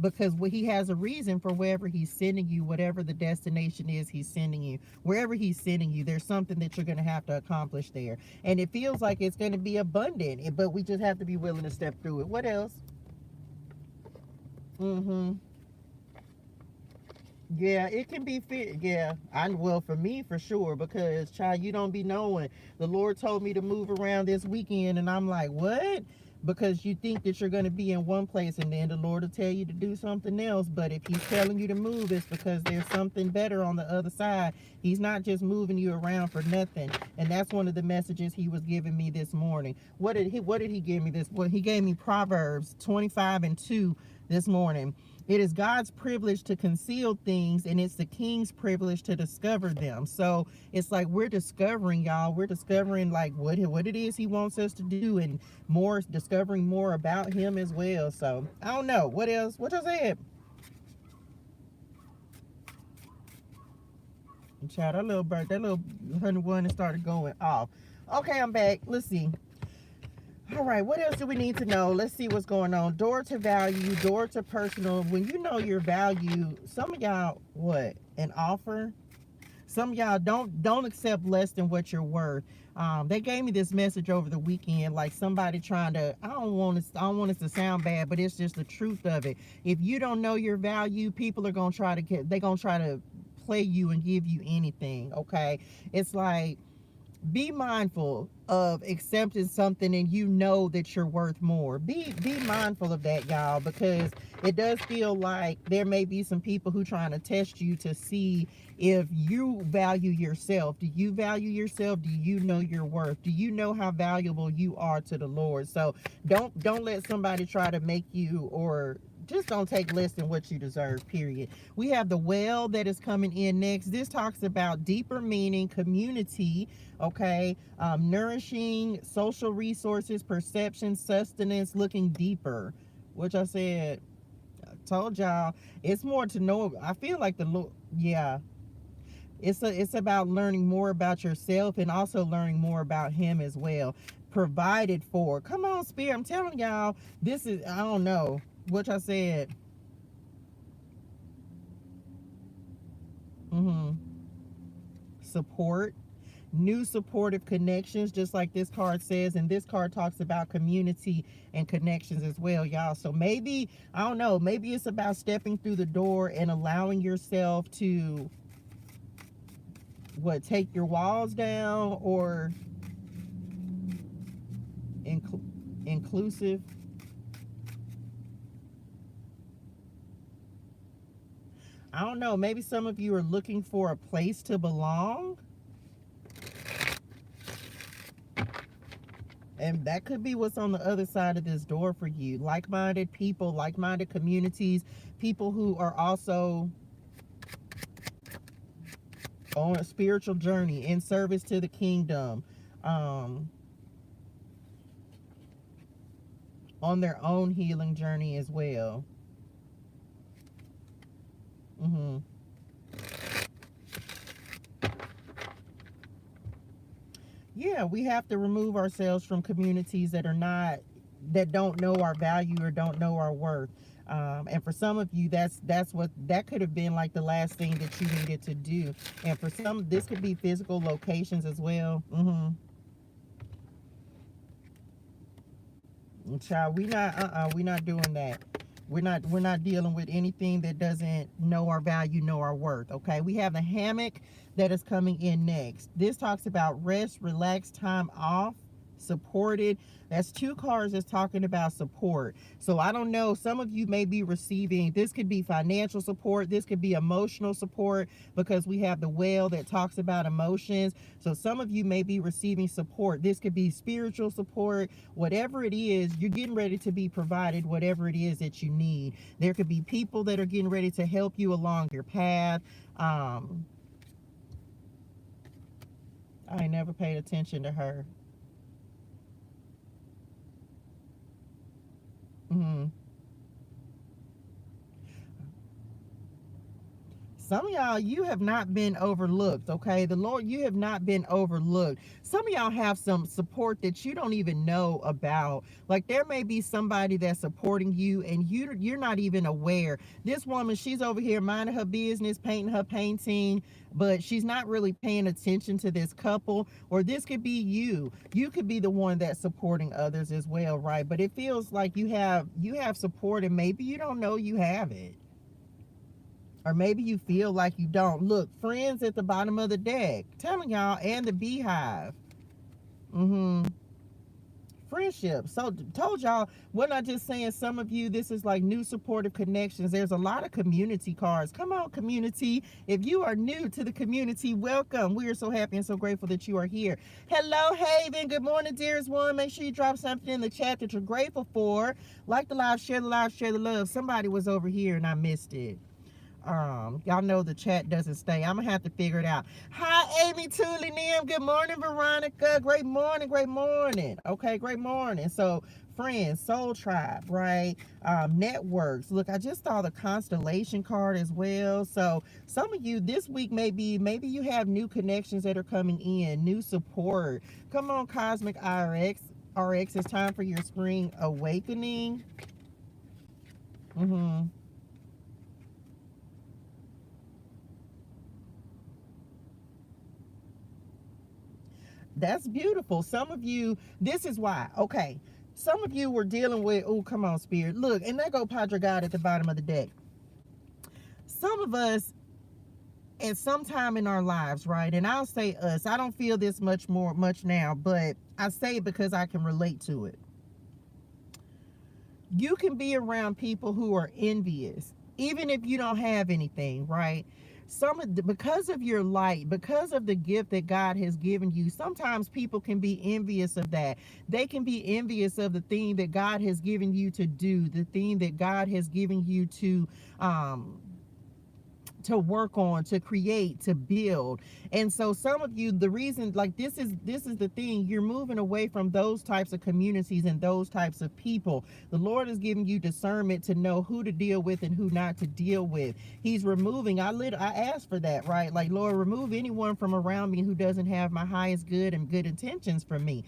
because he has a reason for wherever he's sending you, whatever the destination is he's sending you, wherever he's sending you, there's something that you're going to have to accomplish there. And it feels like it's going to be abundant, but we just have to be willing to step through it. What else? Mm-hmm. Yeah, it can be fit. Yeah, well, for me, for sure, because child, you don't be knowing. The Lord told me to move around this weekend, and I'm like, what? Because you think that you're going to be in one place, and then the Lord will tell you to do something else. But if he's telling you to move, it's because there's something better on the other side. He's not just moving you around for nothing. And that's one of the messages he was giving me this morning. What did he give me this? Well, he gave me Proverbs 25:2 this morning. It is God's privilege to conceal things, and it's the king's privilege to discover them. So it's like we're discovering, y'all. We're discovering like what it is he wants us to do, and discovering more about him as well. So I don't know. What else? What y'all said? Child, that little honey one started going off. Okay, I'm back. Let's see. All right, what else do we need to know? Let's see what's going on. Door to value, door to personal. When you know your value, some of y'all, an offer? Some of y'all don't accept less than what you're worth. They gave me this message over the weekend, like somebody trying to, I don't want it to sound bad, but it's just the truth of it. If you don't know your value, people are going to try to play you and give you anything, okay? It's like, be mindful of accepting something and you know that you're worth more. Be mindful of that, y'all, because it does feel like there may be some people who trying to test you to see if you value yourself. Do you value yourself? Do you know your worth? Do you know how valuable you are to the Lord? So don't let somebody try to make you, or just don't take less than what you deserve, period. We have the well that is coming in next. This talks about deeper meaning, community, okay, nourishing, social resources, perception, sustenance, looking deeper, which I said, I told y'all, it's more to know. I feel like yeah, it's about learning more about yourself and also learning more about him as well. Provided for. Come on, Spirit. I'm telling y'all, this is, I don't know, which I said. Support, new supportive connections, just like this card says. And this card talks about community and connections as well, y'all. So maybe, I don't know, maybe it's about stepping through the door and allowing yourself to take your walls down, or inclusive. I don't know, maybe some of you are looking for a place to belong. And that could be what's on the other side of this door for you. Like-minded people, like-minded communities, people who are also on a spiritual journey, in service to the kingdom, on their own healing journey as well. Yeah, we have to remove ourselves from communities that don't know our value or don't know our worth. And for some of you, that could have been like the last thing that you needed to do. And for some, this could be physical locations as well. Child, we not doing that. We're not dealing with anything that doesn't know our value, know our worth. Okay, we have the hammock that is coming in next. This talks about rest, relax, time off, supported. That's 2 cards that's talking about support. So I don't know, some of you may be receiving, this could be financial support, this could be emotional support, because we have the whale that talks about emotions. So some of you may be receiving support. This could be spiritual support. Whatever it is, you're getting ready to be provided whatever it is that you need. There could be people that are getting ready to help you along your path. I ain't never paid attention to her. Some of y'all, you have not been overlooked, okay? The Lord, you have not been overlooked. Some of y'all have some support that you don't even know about. Like, there may be somebody that's supporting you and you're not even aware. This woman, she's over here minding her business, painting her painting, but she's not really paying attention to this couple. Or this could be you. You could be the one that's supporting others as well, right? But it feels like you have support and maybe you don't know you have it. Or maybe you feel like you don't. Look, friends at the bottom of the deck. Telling y'all, and the beehive. Friendship. So told y'all, wasn't I just saying, some of you, this is like new supportive connections. There's a lot of community cards. Come on, community. If you are new to the community, welcome. We are so happy and so grateful that you are here. Hello, Haven. Good morning, dearest one. Make sure you drop something in the chat that you're grateful for. Like the live, share the love. Somebody was over here and I missed it. Y'all know the chat doesn't stay. I'm gonna have to figure it out. Hi, Amy Tooley Nim. Good morning, Veronica. Great morning. Okay, great morning. So, friends, soul tribe, right? Networks. Look, I just saw the constellation card as well. So some of you this week, maybe you have new connections that are coming in, new support. Come on, Cosmic RX. It's time for your spring awakening. That's beautiful. Some of you, this is why. Okay. Some of you were dealing with, oh, come on, Spirit. Look, and there go Padre God at the bottom of the deck. Some of us, at some time in our lives, right? And I'll say us. I don't feel this much now, but I say it because I can relate to it. You can be around people who are envious, even if you don't have anything, right? Because of your light, because of the gift that God has given you, sometimes people can be envious of that. They can be envious of the thing that God has given you to do, the thing that God has given you to work on, to create, to build. And so some of you, the reason, like, this is the thing, you're moving away from those types of communities and those types of people. The Lord is giving you discernment to know who to deal with and who not to deal with. He's removing, I asked for that, right? Like, Lord, remove anyone from around me who doesn't have my highest good and good intentions for me.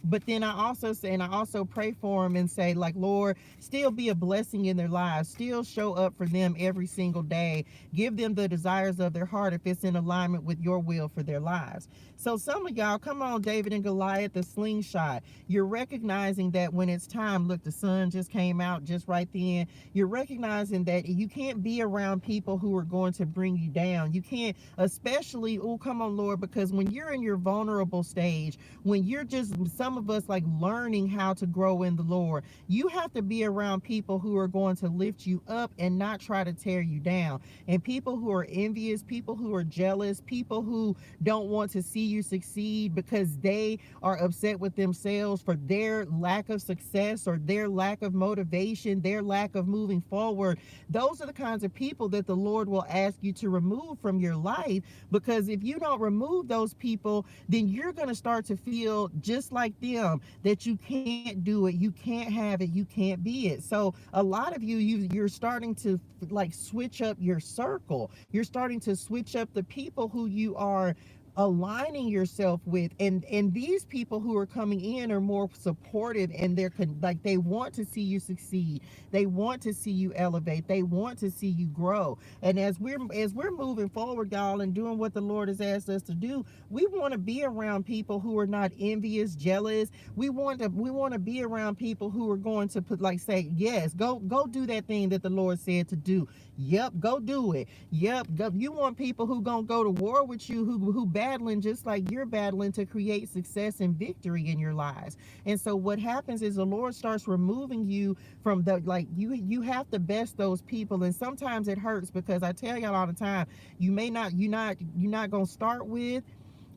But then I also pray for them and say, like, Lord, still be a blessing in their lives, still show up for them every single day, give them the desires of their heart if it's in alignment with your will for their lives. So some of y'all, come on, David and Goliath, the slingshot. You're recognizing that when it's time, look, the sun just came out just right then. You're recognizing that you can't be around people who are going to bring you down. You can't, especially, oh, come on, Lord, because when you're in your vulnerable stage, when you're just, some of us, like, learning how to grow in the Lord, you have to be around people who are going to lift you up and not try to tear you down. And people who are envious, people who are jealous, people who don't want to see you succeed because they are upset with themselves for their lack of success or their lack of motivation, their lack of moving forward. Those are the kinds of people that the Lord will ask you to remove from your life, because if you don't remove those people, then you're going to start to feel just like them, that you can't do it, you can't have it, you can't be it. So a lot of you're starting to, like, switch up your circle. You're starting to switch up the people who you are aligning yourself with, and these people who are coming in are more supportive, and they're like, they want to see you succeed, they want to see you elevate, they want to see you grow. And as we're moving forward, y'all, and doing what the Lord has asked us to do, we want to be around people who are not envious, jealous. We want to be around people who are going to put, like, say, yes, go do that thing that the Lord said to do. Yep, go do it. Yep, go. You want people who gonna go to war with you, who battling just like you're battling to create success and victory in your lives. And so what happens is the Lord starts removing you from the, like, you have to best those people. And sometimes it hurts, because I tell y'all all the time, you're not gonna start with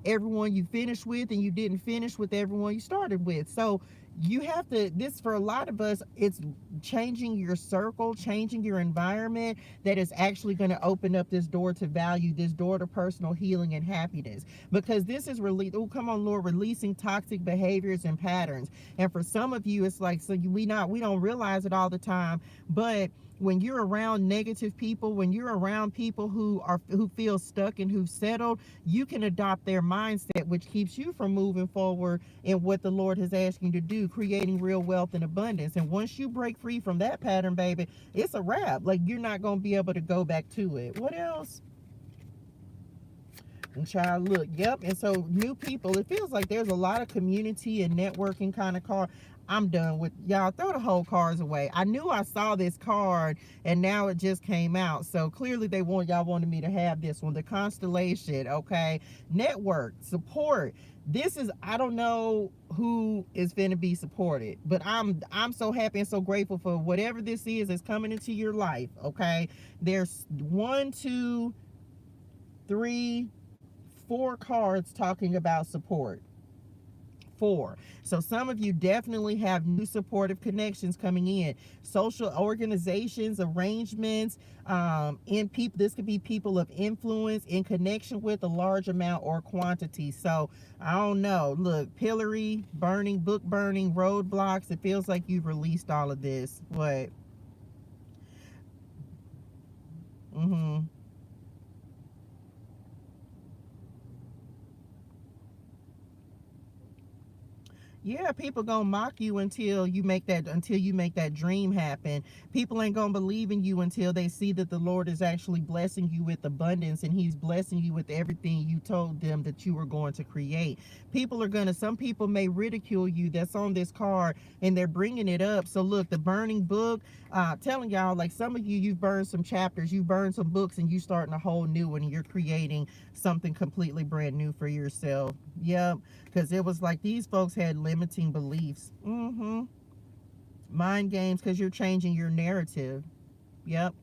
everyone you finished with, and you didn't finish with everyone you started with. So you have to, this, for a lot of us, it's changing your circle, changing your environment, that is actually going to open up this door to value, this door to personal healing and happiness. Because this is really, oh, come on, Lord, releasing toxic behaviors and patterns. And for some of you, it's like, so we don't realize it all the time, but when you're around negative people, when you're around people who feel stuck and who've settled, you can adopt their mindset, which keeps you from moving forward in what the Lord has asked you to do, creating real wealth and abundance. And once you break free from that pattern, baby, it's a wrap. Like, you're not going to be able to go back to it. What else? And child, look, yep. And so new people, it feels like there's a lot of community and networking kind of card. I'm done with y'all. Throw the whole cards away. I knew I saw this card, and now it just came out. So clearly y'all wanted me to have this one. The constellation, okay? Network, support. This is, I don't know who is going to be supported, but I'm so happy and so grateful for whatever this is that's coming into your life, okay? There's 1, 2, 3, 4 cards talking about support. 4. So some of you definitely have new supportive connections coming in, social organizations, arrangements, in people. This could be people of influence in connection with a large amount or quantity. So I don't know. Look, pillory, burning, book burning, roadblocks. It feels like you've released all of this. What? Yeah, people gonna mock you until you make that dream happen. People ain't gonna believe in you until they see that the Lord is actually blessing you with abundance, and he's blessing you with everything you told them that you were going to create. Some people may ridicule you, that's on this card, and they're bringing it up. So look, the burning book, telling y'all, like, some of you've burned some chapters, you've burned some books, and you starting a whole new one, and you're creating something completely brand new for yourself. Yep. Because it was like these folks had limiting beliefs. Mind games, because you're changing your narrative. Yep.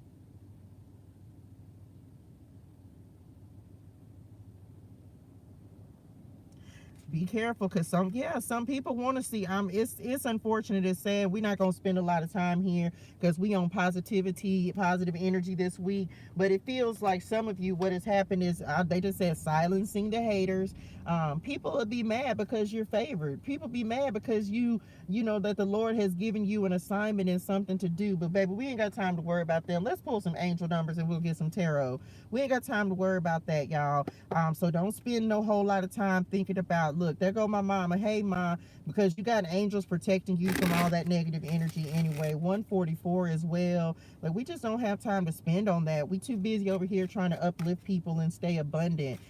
Be careful, because some people want to see, it's unfortunate, it's sad. We're not going to spend a lot of time here because we on positivity, positive energy this week, but it feels like some of you, what has happened is, they just said silencing the haters. People will be mad because you're favored. People be mad because you know that the Lord has given you an assignment and something to do. But baby, we ain't got time to worry about them. Let's pull some angel numbers and we'll get some tarot. We ain't got time to worry about that, y'all. So don't spend no whole lot of time thinking about, look, there go my mama. Hey, ma, because you got angels protecting you from all that negative energy anyway. 144 as well. Like, we just don't have time to spend on that. We too busy over here trying to uplift people and stay abundant,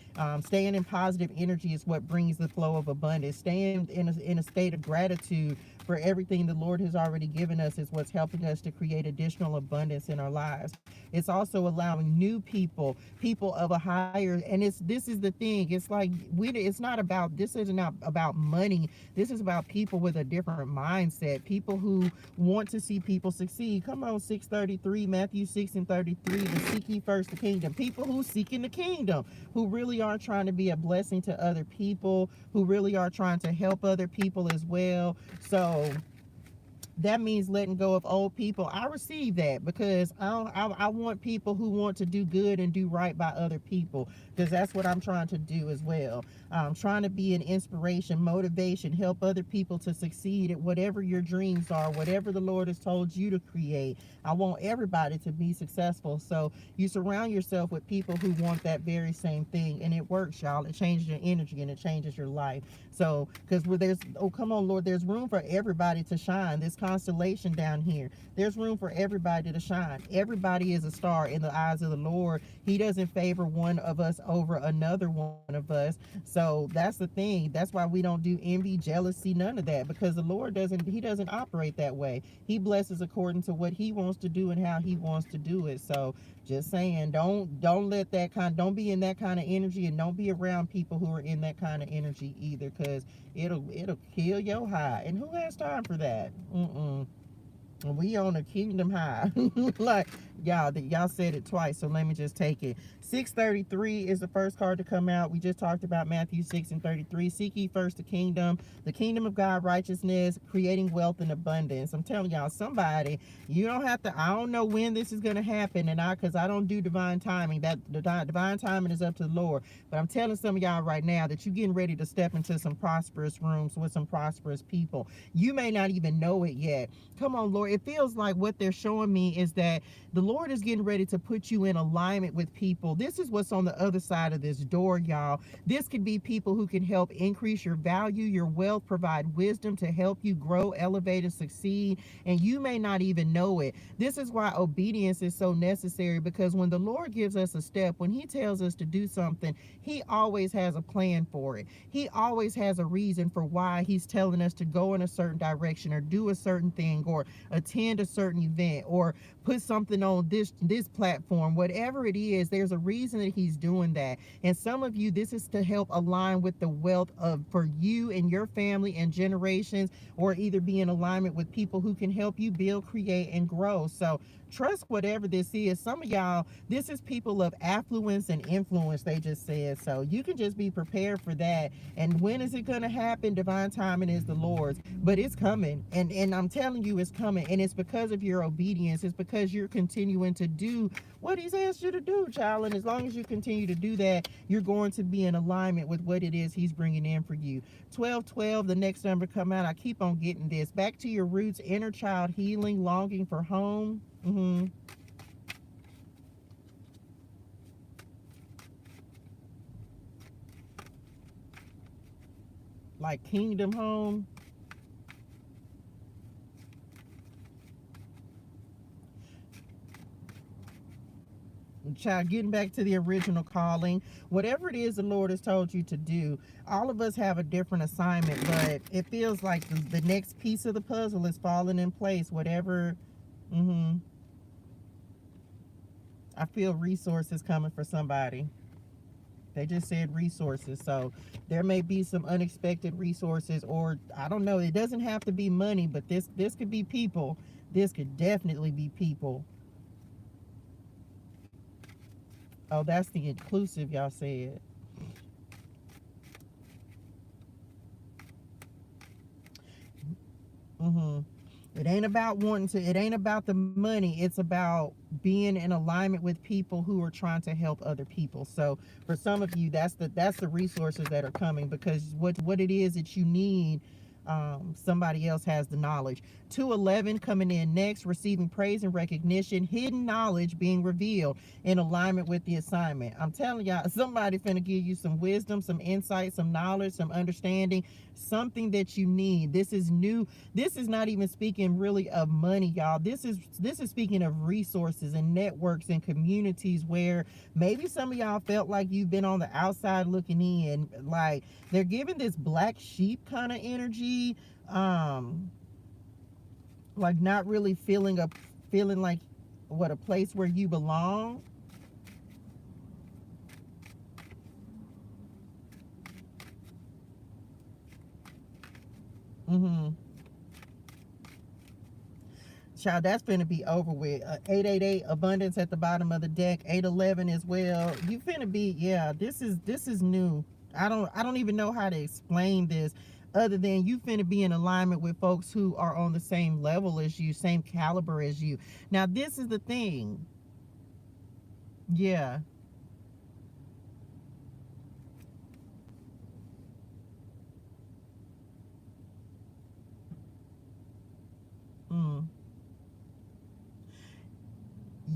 staying in positive energy. energy is what brings the flow of abundance. Staying in a state of gratitude for everything the Lord has already given us is what's helping us to create additional abundance in our lives. It's also allowing new people, people of a higher, and this is the thing. It's like it's not about, this is not about money. This is about people with a different mindset, people who want to see people succeed. Come on, 6:33, Matthew 6:33, to seek ye first the kingdom. People who seek in the kingdom, who really are trying to be a blessing to other people, who really are trying to help other people as well. So that means letting go of old people. I receive that because I want people who want to do good and do right by other people, because that's what I'm trying to do as well. I'm trying to be an inspiration, motivation, help other people to succeed at whatever your dreams are, whatever the Lord has told you to create. I want everybody to be successful. So you surround yourself with people who want that very same thing, and it works, y'all. It changes your energy and it changes your life. So, because there's, oh, come on, Lord, there's room for everybody to shine. This constellation down here, there's room for everybody to shine. Everybody is a star in the eyes of the Lord. He doesn't favor one of us over another one of us. So that's the thing. That's why we don't do envy, jealousy, none of that, because the Lord he doesn't operate that way. He blesses according to what he wants to do and how he wants to do it. So just saying, don't let that don't be in that kind of energy, and don't be around people who are in that kind of energy either, because it'll kill your high. And who has time for that? We on a kingdom high. Like, y'all said it twice, so let me just take it. 6:33 is the first card to come out. We just talked about Matthew 6:33. Seek ye first the kingdom of God, righteousness, creating wealth and abundance. I'm telling y'all, somebody, you don't have to, I don't know when this is going to happen, and because I don't do divine timing. That the divine timing is up to the Lord. But I'm telling some of y'all right now that you're getting ready to step into some prosperous rooms with some prosperous people. You may not even know it yet. Come on, Lord. It feels like what they're showing me is that the Lord is getting ready to put you in alignment with people. This is what's on the other side of this door, y'all. This could be people who can help increase your value, your wealth, provide wisdom to help you grow, elevate, and succeed. And you may not even know it. This is why obedience is so necessary, because when the Lord gives us a step, when he tells us to do something, he always has a plan for it. He always has a reason for why he's telling us to go in a certain direction, or do a certain thing, or attend a certain event, or put something on this platform. Whatever it is, there's a reason that he's doing that. And some of you, this is to help align with the wealth for you and your family and generations, or either be in alignment with people who can help you build, create, and grow. So trust whatever this is. Some of y'all, this is people of affluence and influence, they just said. So you can just be prepared for that. And when is it going to happen? Divine timing is the Lord's, but it's coming. And I'm telling you, it's coming. And it's because of your obedience. It's because you're continuing to do what he's asked you to do, child. And as long as you continue to do that, you're going to be in alignment with what it is he's bringing in for you. 1212, the next number come out. I keep on getting this. Back to your roots, inner child healing, longing for home. Like kingdom home. Child, getting back to the original calling, whatever it is the Lord has told you to do. All of us have a different assignment, but it feels like the next piece of the puzzle is falling in place. Whatever. I feel resources coming for somebody. They just said resources. So there may be some unexpected resources, or I don't know. It doesn't have to be money, but this could be people. This could definitely be people. Oh, that's the inclusive y'all said. It ain't about it ain't about the money. It's about being in alignment with people who are trying to help other people. So for some of you, that's the resources that are coming, because what it is that you need, Somebody else has the knowledge. 211 coming in next, receiving praise and recognition, hidden knowledge being revealed in alignment with the assignment. I'm telling y'all, somebody finna give you some wisdom, some insight, some knowledge, some understanding, something that you need. This is new. This is not even speaking really of money, y'all. This is speaking of resources and networks and communities where maybe some of y'all felt like you've been on the outside looking in. Like, they're giving this black sheep kind of energy, like not really feeling like what a place where you belong. Mm-hmm. Child, that's finna be over with. 888 abundance at the bottom of the deck. 811 as well. You finna be, yeah. This is new. I don't even know how to explain this, other than you finna be in alignment with folks who are on the same level as you, same caliber as you. Now, this is the thing. Yeah. Mm.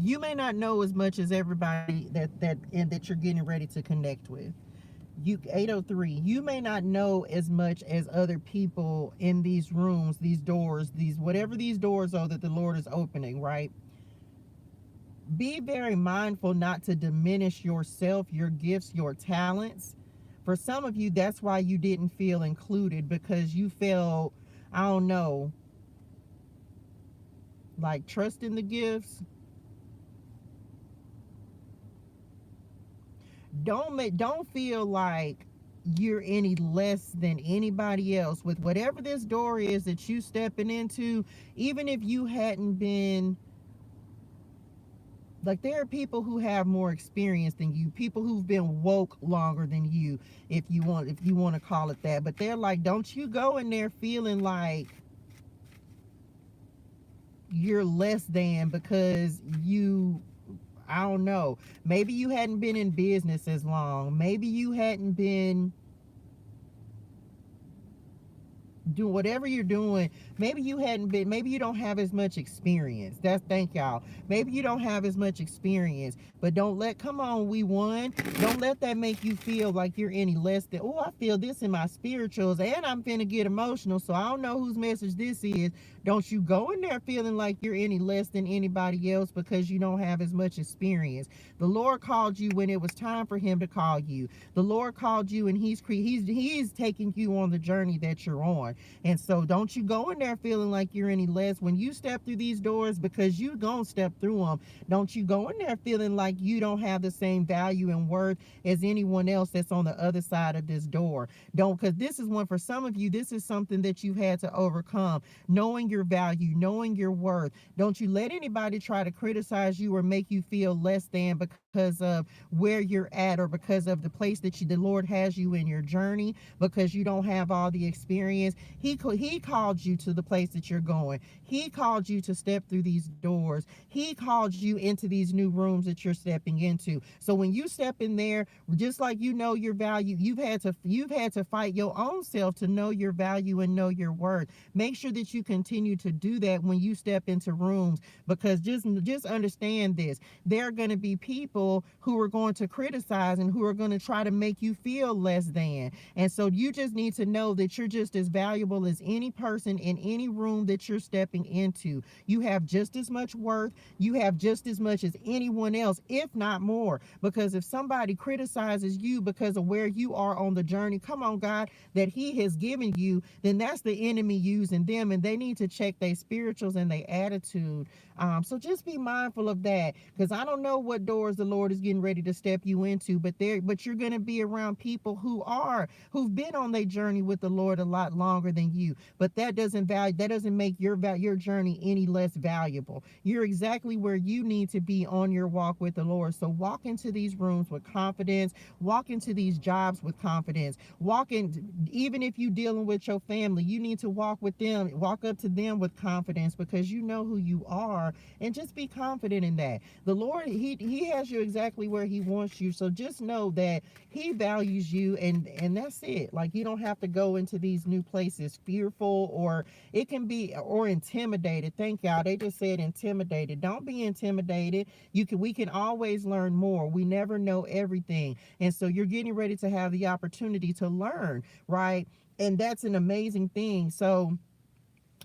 You may not know as much as everybody that you're getting ready to connect with. You 803, you may not know as much as other people in these rooms, these doors, these whatever these doors are that the Lord is opening, right? Be very mindful not to diminish yourself, your gifts, your talents. For some of you, that's why you didn't feel included, because you felt, I don't know, like trusting the gifts. Don't feel like you're any less than anybody else with whatever this door is that you stepping into. Even if you hadn't been, like, there are people who have more experience than you, people who've been woke longer than you, if you want to call it that. But they're like, don't you go in there feeling like you're less than because you, I don't know, maybe you hadn't been in business as long, maybe you hadn't been do whatever you're doing. Maybe you hadn't been, maybe you don't have as much experience. That's, thank y'all. Maybe you don't have as much experience, but don't let, come on, we won. Don't let that make you feel like you're any less than, oh, I feel this in my spirituals and I'm finna get emotional, so I don't know whose message this is. Don't you go in there feeling like you're any less than anybody else because you don't have as much experience. The Lord called you when it was time for him to call you. The Lord called you, and he's taking you on the journey that you're on. And so don't you go in there feeling like you're any less when you step through these doors, because you gonna step through them. Don't you go in there feeling like you don't have the same value and worth as anyone else that's on the other side of this door. Don't, because this is one, for some of you, this is something that you've had to overcome. Knowing your value, knowing your worth. Don't you let anybody try to criticize you or make you feel less than because of where you're at, or because of the place that the Lord has you in your journey, because you don't have all the experience. He called you to the place that you're going. He called you to step through these doors. He called you into these new rooms that you're stepping into. So when you step in there, just like you know your value, you've had to fight your own self to know your value and know your worth. Make sure that you continue to do that when you step into rooms, because just understand this. There are going to be people who are going to criticize and who are going to try to make you feel less than. And so you just need to know that you're just as valuable as any person in any room that you're stepping into. You have just as much worth. You have just as much as anyone else, if not more. Because if somebody criticizes you because of where you are on the journey, come on, God, that he has given you, then that's the enemy using them, and they need to check their spirituals and their attitude. So just be mindful of that, because I don't know what doors the Lord is getting ready to step you into, but you're going to be around people who've been on their journey with the Lord a lot longer than you. But that doesn't make your journey any less valuable. You're exactly where you need to be on your walk with the Lord. So walk into these rooms with confidence. Walk into these jobs with confidence. Walk in, even if you're dealing with your family, you need to walk up to them with confidence, because you know who you are, and just be confident in that. The Lord, he has you exactly where he wants you. So just know that he values you, and that's it. Like, you don't have to go into these new places voice is fearful, or it can be, or intimidated. Thank y'all. They just said intimidated. Don't be intimidated. We can always learn more. We never know everything. And so you're getting ready to have the opportunity to learn, right? And that's an amazing thing. So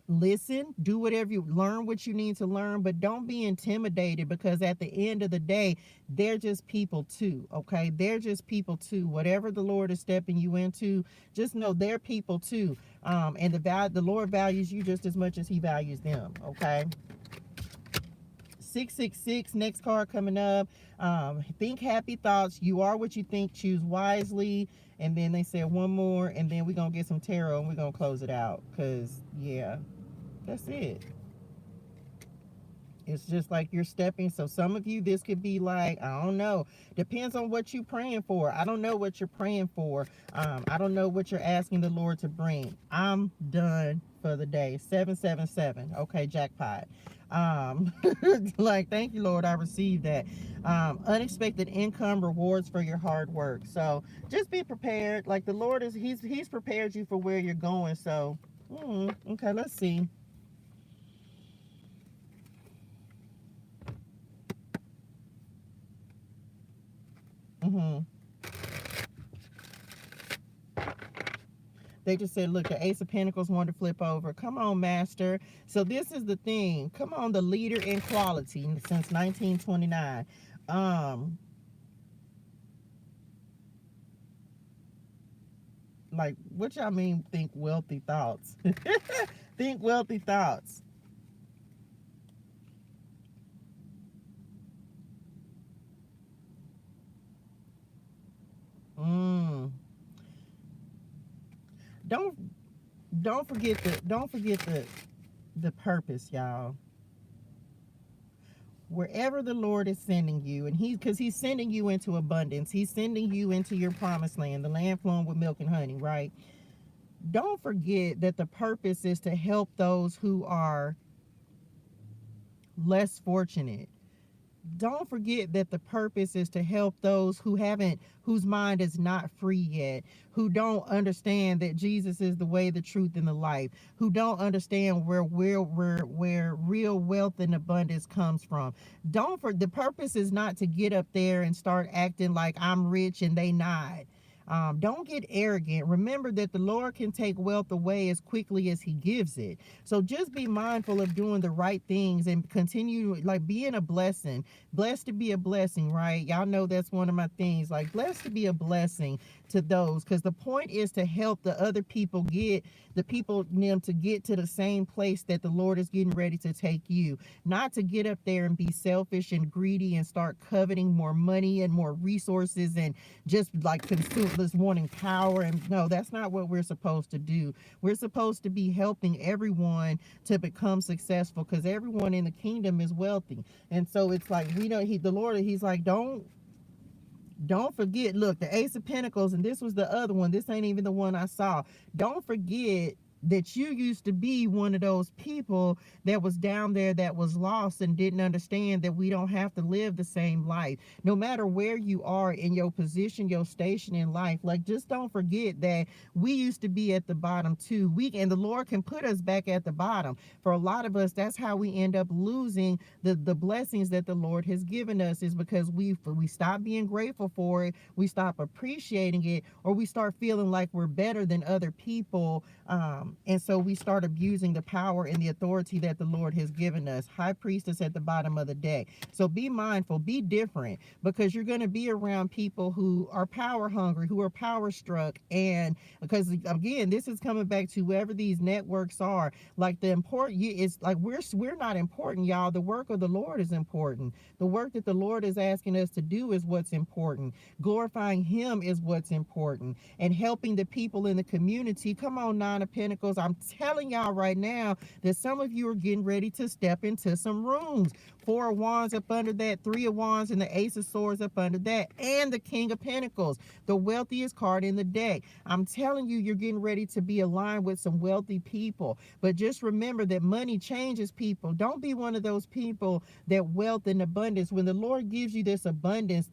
listen, do whatever you learn, what you need to learn, but don't be intimidated, because at the end of the day, they're just people too. Okay, they're just people too. Whatever the Lord is stepping you into, just know they're people too. And the Lord values you just as much as he values them. Okay. 666, next card coming up. Think happy thoughts. You are what you think. Choose wisely. And then they said one more, and then we're gonna get some tarot and we're gonna close it out, because yeah, that's it. It's just like you're stepping. So some of you, this could be like, I don't know, depends on what you're praying for. I don't know what you're praying for. I don't know what you're asking the Lord to bring. I'm done for the day. 777. Okay, jackpot. Like, thank you, Lord, I received that. Unexpected income, rewards for your hard work. So just be prepared. Like, the Lord is, he's prepared you for where you're going. So okay, let's see. They just said, look, the Ace of Pentacles wanted to flip over. Come on, Master. So this is the thing. Come on, the leader in quality since 1929. Like, what y'all mean, think wealthy thoughts? Think wealthy thoughts. Don't forget the purpose, y'all. Wherever the Lord is sending you, and because he's sending you into abundance, he's sending you into your promised land, the land flowing with milk and honey, right? Don't forget that the purpose is to help those who are less fortunate. Don't forget that the purpose is to help those whose mind is not free yet, who don't understand that Jesus is the way, the truth, and the life, who don't understand where real wealth and abundance comes from. The purpose is not to get up there and start acting like I'm rich and they not. Don't get arrogant. Remember that the Lord can take wealth away as quickly as he gives it. So just be mindful of doing the right things and continue, like, being a blessing. Blessed to be a blessing, right? Y'all know that's one of my things. Like, blessed to be a blessing to those, because the point is to help the other people them to get to the same place that the Lord is getting ready to take you. Not to get up there and be selfish and greedy and start coveting more money and more resources and just like consume this, wanting power. And no, that's not what we're supposed to do. We're supposed to be helping everyone to become successful, because everyone in the kingdom is wealthy. And so it's like, the Lord, he's like, don't forget, look, the Ace of Pentacles, and this was the other one. This ain't even the one I saw. Don't forget that you used to be one of those people that was down there, that was lost and didn't understand that we don't have to live the same life. No matter where you are in your position, your station in life, like, just don't forget that we used to be at the bottom too. And the Lord can put us back at the bottom. For a lot of us, that's how we end up losing the blessings that the Lord has given us, is because we stop being grateful for it, we stop appreciating it, or we start feeling like we're better than other people. And so we start abusing the power and the authority that the Lord has given us. High Priestess at the bottom of the deck. So be mindful, be different, because you're going to be around people who are power hungry, who are power struck. And because, again, this is coming back to whoever these networks are. Like, the important, it's like we're not important, y'all. The work of the Lord is important. The work that the Lord is asking us to do is what's important. Glorifying him is what's important. And helping the people in the community. Come on, Nine of Pentacles. I'm telling y'all right now that some of you are getting ready to step into some rooms. Four of Wands up under that, Three of Wands, and the Ace of Swords up under that, and the King of Pentacles, the wealthiest card in the deck. I'm telling you, you're getting ready to be aligned with some wealthy people. But just remember that money changes people. Don't be one of those people that wealth and abundance, when the Lord gives you this abundance,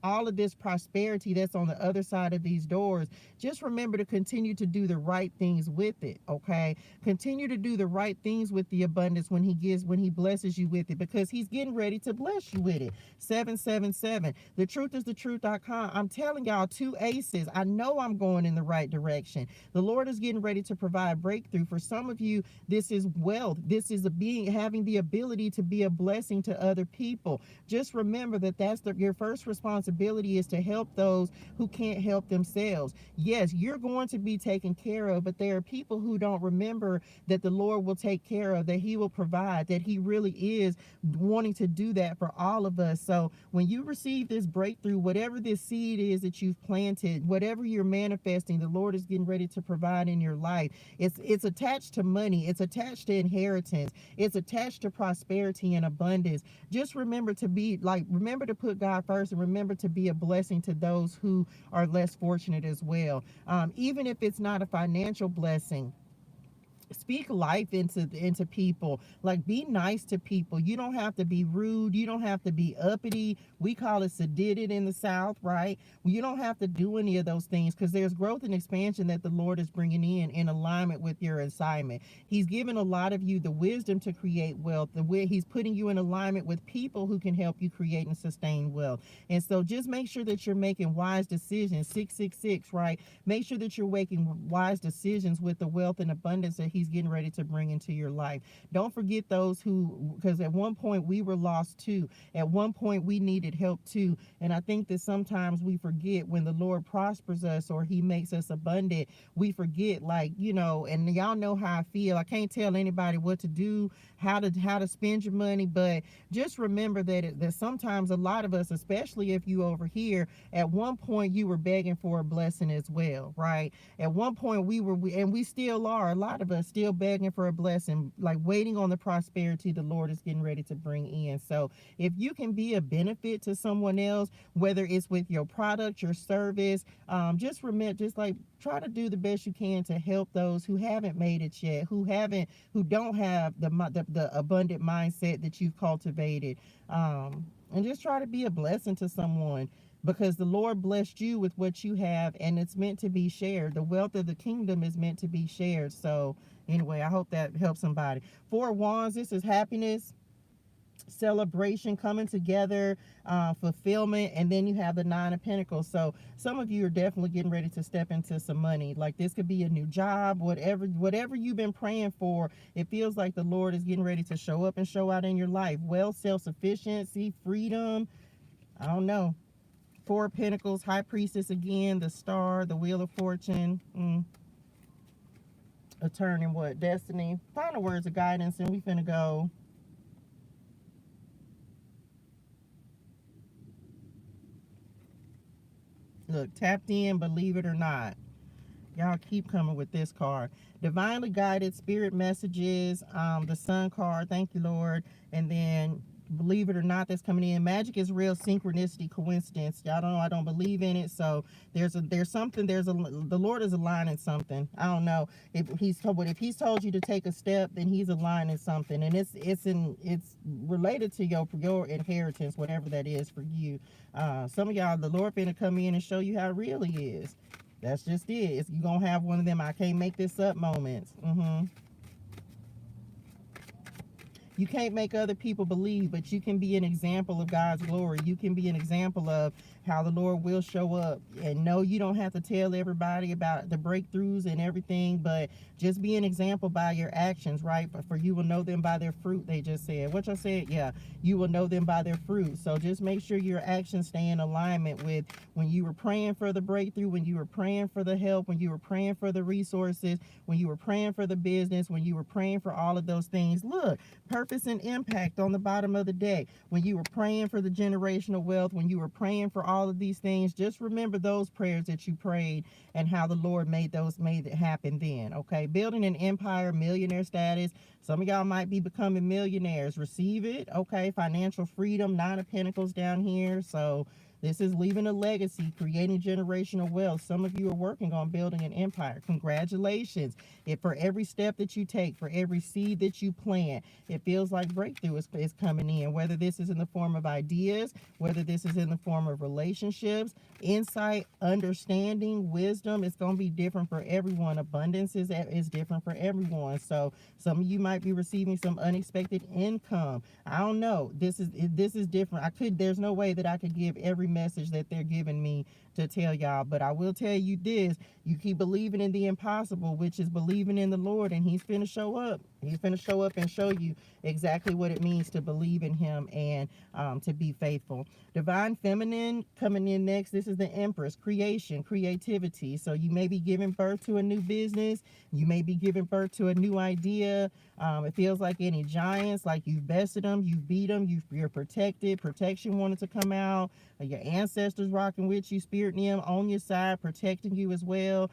all of this prosperity that's on the other side of these doors, just remember to continue to do the right things with it, okay? Continue to do the right things with the abundance when he blesses you with it, because he's getting ready to bless you with it. 777. The truth is the truth.com. I'm telling y'all, 2 aces. I know I'm going in the right direction. The Lord is getting ready to provide breakthrough. For some of you, this is wealth. This is having the ability to be a blessing to other people. Just remember that your first responsibility is to help those who can't help themselves. Yes, you're going to be taken care of, but there are people who don't remember that the Lord will take care of, that he will provide, that he really is wanting to do that for all of us. So when you receive this breakthrough, whatever this seed is that you've planted, whatever you're manifesting, the Lord is getting ready to provide in your life. It's attached to money. It's attached to inheritance. It's attached to prosperity and abundance. Just remember to put God first, and remember to be a blessing to those who are less fortunate as well. Even if it's not a financial blessing, speak life into people. Like, be nice to people. You don't have to be rude. You don't have to be uppity. We call it sedated in the South, right? You don't have to do any of those things, because there's growth and expansion that the Lord is bringing in alignment with your assignment. He's given a lot of you the wisdom to create wealth. He's putting you in alignment with people who can help you create and sustain wealth. And so just make sure that you're making wise decisions. 666, right? Make sure that you're making wise decisions with the wealth and abundance that he's getting ready to bring into your life. Don't forget those because at one point we were lost too. At one point we needed help too. And I think that sometimes we forget, when the Lord prospers us or he makes us abundant, we forget, and y'all know how I feel. I can't tell anybody what to do, how to spend your money, but just remember that sometimes a lot of us, especially if you over here, at one point you were begging for a blessing as well, right? At one point we still are, a lot of us still begging for a blessing, like waiting on the prosperity the Lord is getting ready to bring in. So if you can be a benefit to someone else, whether it's with your product, your service, just try to do the best you can to help those who haven't made it yet, who don't have the abundant mindset that you've cultivated, and just try to be a blessing to someone, because the Lord blessed you with what you have, and it's meant to be shared. The wealth of the kingdom is meant to be shared. So anyway, I hope that helps somebody. 4 Wands, this is happiness, celebration, coming together, fulfillment, and then you have the 9 of Pentacles. So some of you are definitely getting ready to step into some money. Like, this could be a new job, whatever you've been praying for. It feels like the Lord is getting ready to show up and show out in your life. Wealth, self-sufficiency, freedom. I don't know. 4 of Pentacles, High Priestess again, the Star, the Wheel of Fortune, a turn in what? Destiny. Final words of guidance, and we finna go. Look, tapped in, believe it or not. Y'all keep coming with this card. Divinely guided spirit messages, the Sun card, thank you, Lord. And then, believe it or not, that's coming in. Magic is real, synchronicity, coincidence. Y'all don't know, I don't believe in it. So the Lord is aligning something. I don't know if he's told you to take a step, then he's aligning something, and it's related to your inheritance, whatever that is for you. Some of y'all, the Lord finna come in and show you how it really is. That's just it. You're gonna have one of them I can't make this up moments. You can't make other people believe, but you can be an example of God's glory. You can be an example of how the Lord will show up. And no, you don't have to tell everybody about the breakthroughs and everything, but just be an example by your actions, right? But for you will know them by their fruit, they just said. What y'all said? Yeah, you will know them by their fruit. So just make sure your actions stay in alignment with when you were praying for the breakthrough, when you were praying for the help, when you were praying for the resources, when you were praying for the business, when you were praying for all of those things. Look, purpose and impact on the bottom of the deck. When you were praying for the generational wealth, when you were praying for all of these things, just remember those prayers that you prayed and how the Lord made it happen then. Okay, building an empire, millionaire status. Some of y'all might be becoming millionaires. Receive it. Okay, financial freedom, 9 of Pentacles down here. So This is leaving a legacy, creating generational wealth. Some of you are working on building an empire. Congratulations. If for every step that you take, for every seed that you plant, it feels like breakthrough is coming in, whether this is in the form of ideas, whether this is in the form of relationships, insight, understanding, wisdom. It's going to be different for everyone. Abundance is different for everyone. So some of you might be receiving some unexpected income. I don't know. This is different. There's no way that I could give every message that they're giving me to tell y'all, but I will tell you this: you keep believing in the impossible, which is believing in the Lord, and He's finna show up. He's finna show up and show you exactly what it means to believe in Him and to be faithful. Divine Feminine coming in next. This is the Empress, creation, creativity. So you may be giving birth to a new business. You may be giving birth to a new idea. It feels like any giants, like you've bested them, you've beat them, you're protected. Protection wanted to come out. Your ancestors rocking with you, spirit them on your side, protecting you as well.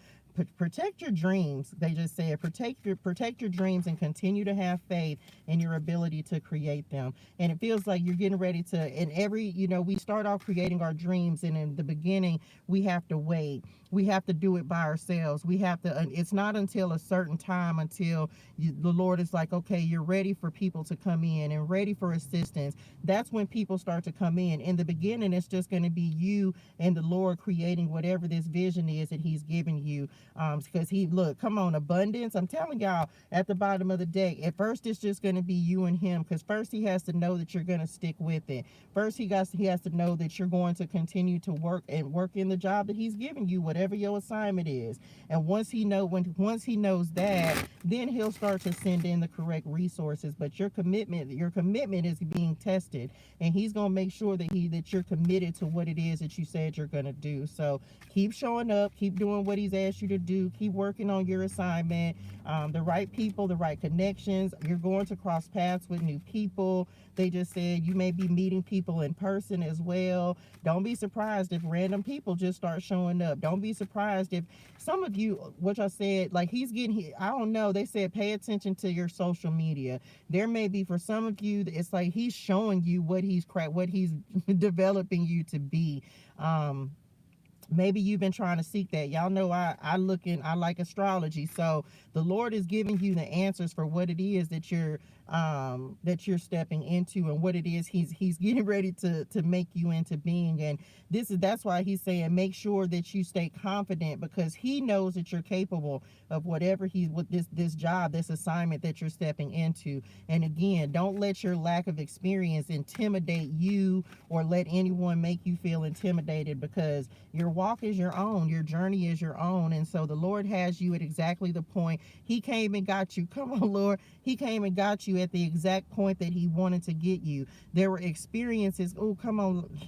Protect your dreams. They just said protect your dreams and continue to have faith in your ability to create them. And it feels like you're getting ready to, and we start off creating our dreams, and in the beginning we have to wait. We have to do it by ourselves. We have to, it's not until a certain time until the Lord is like, okay, you're ready for people to come in and ready for assistance. That's when people start to come in. In the beginning, it's just going to be you and the Lord creating whatever this vision is that He's giving you. Because come on, abundance. I'm telling y'all, at the bottom of the day, at first it's just going to be you and Him, because first He has to know that you're going to stick with it. First he has to know that you're going to continue to work in the job that He's giving you, whatever your assignment is. And once He knows that, then He'll start to send in the correct resources. But your commitment is being tested, and He's going to make sure that you're committed to what it is that you said you're going to do. So keep showing up, keep doing what He's asked you to do, keep working on your assignment. The right people, the right connections. You're going to cross paths with new people. They just said you may be meeting people in person as well. Don't be surprised if random people just start showing up. Don't be surprised if some of you, which I said, like I don't know, they said pay attention to your social media. There may be, for some of you, it's like He's showing you what He's developing you to be. Maybe you've been trying to seek that. Y'all know I like astrology. So the Lord is giving you the answers for what it is that you're stepping into, and what it is He's getting ready to make you into being. And that's why He's saying make sure that you stay confident, because He knows that you're capable of whatever this job, this assignment that you're stepping into. And again, don't let your lack of experience intimidate you or let anyone make you feel intimidated, because your walk is your own, your journey is your own. And so the Lord has you at exactly the point. He came and got you. Come on, Lord. He came and got you at the exact point that He wanted to get you. There were experiences. Oh, come on.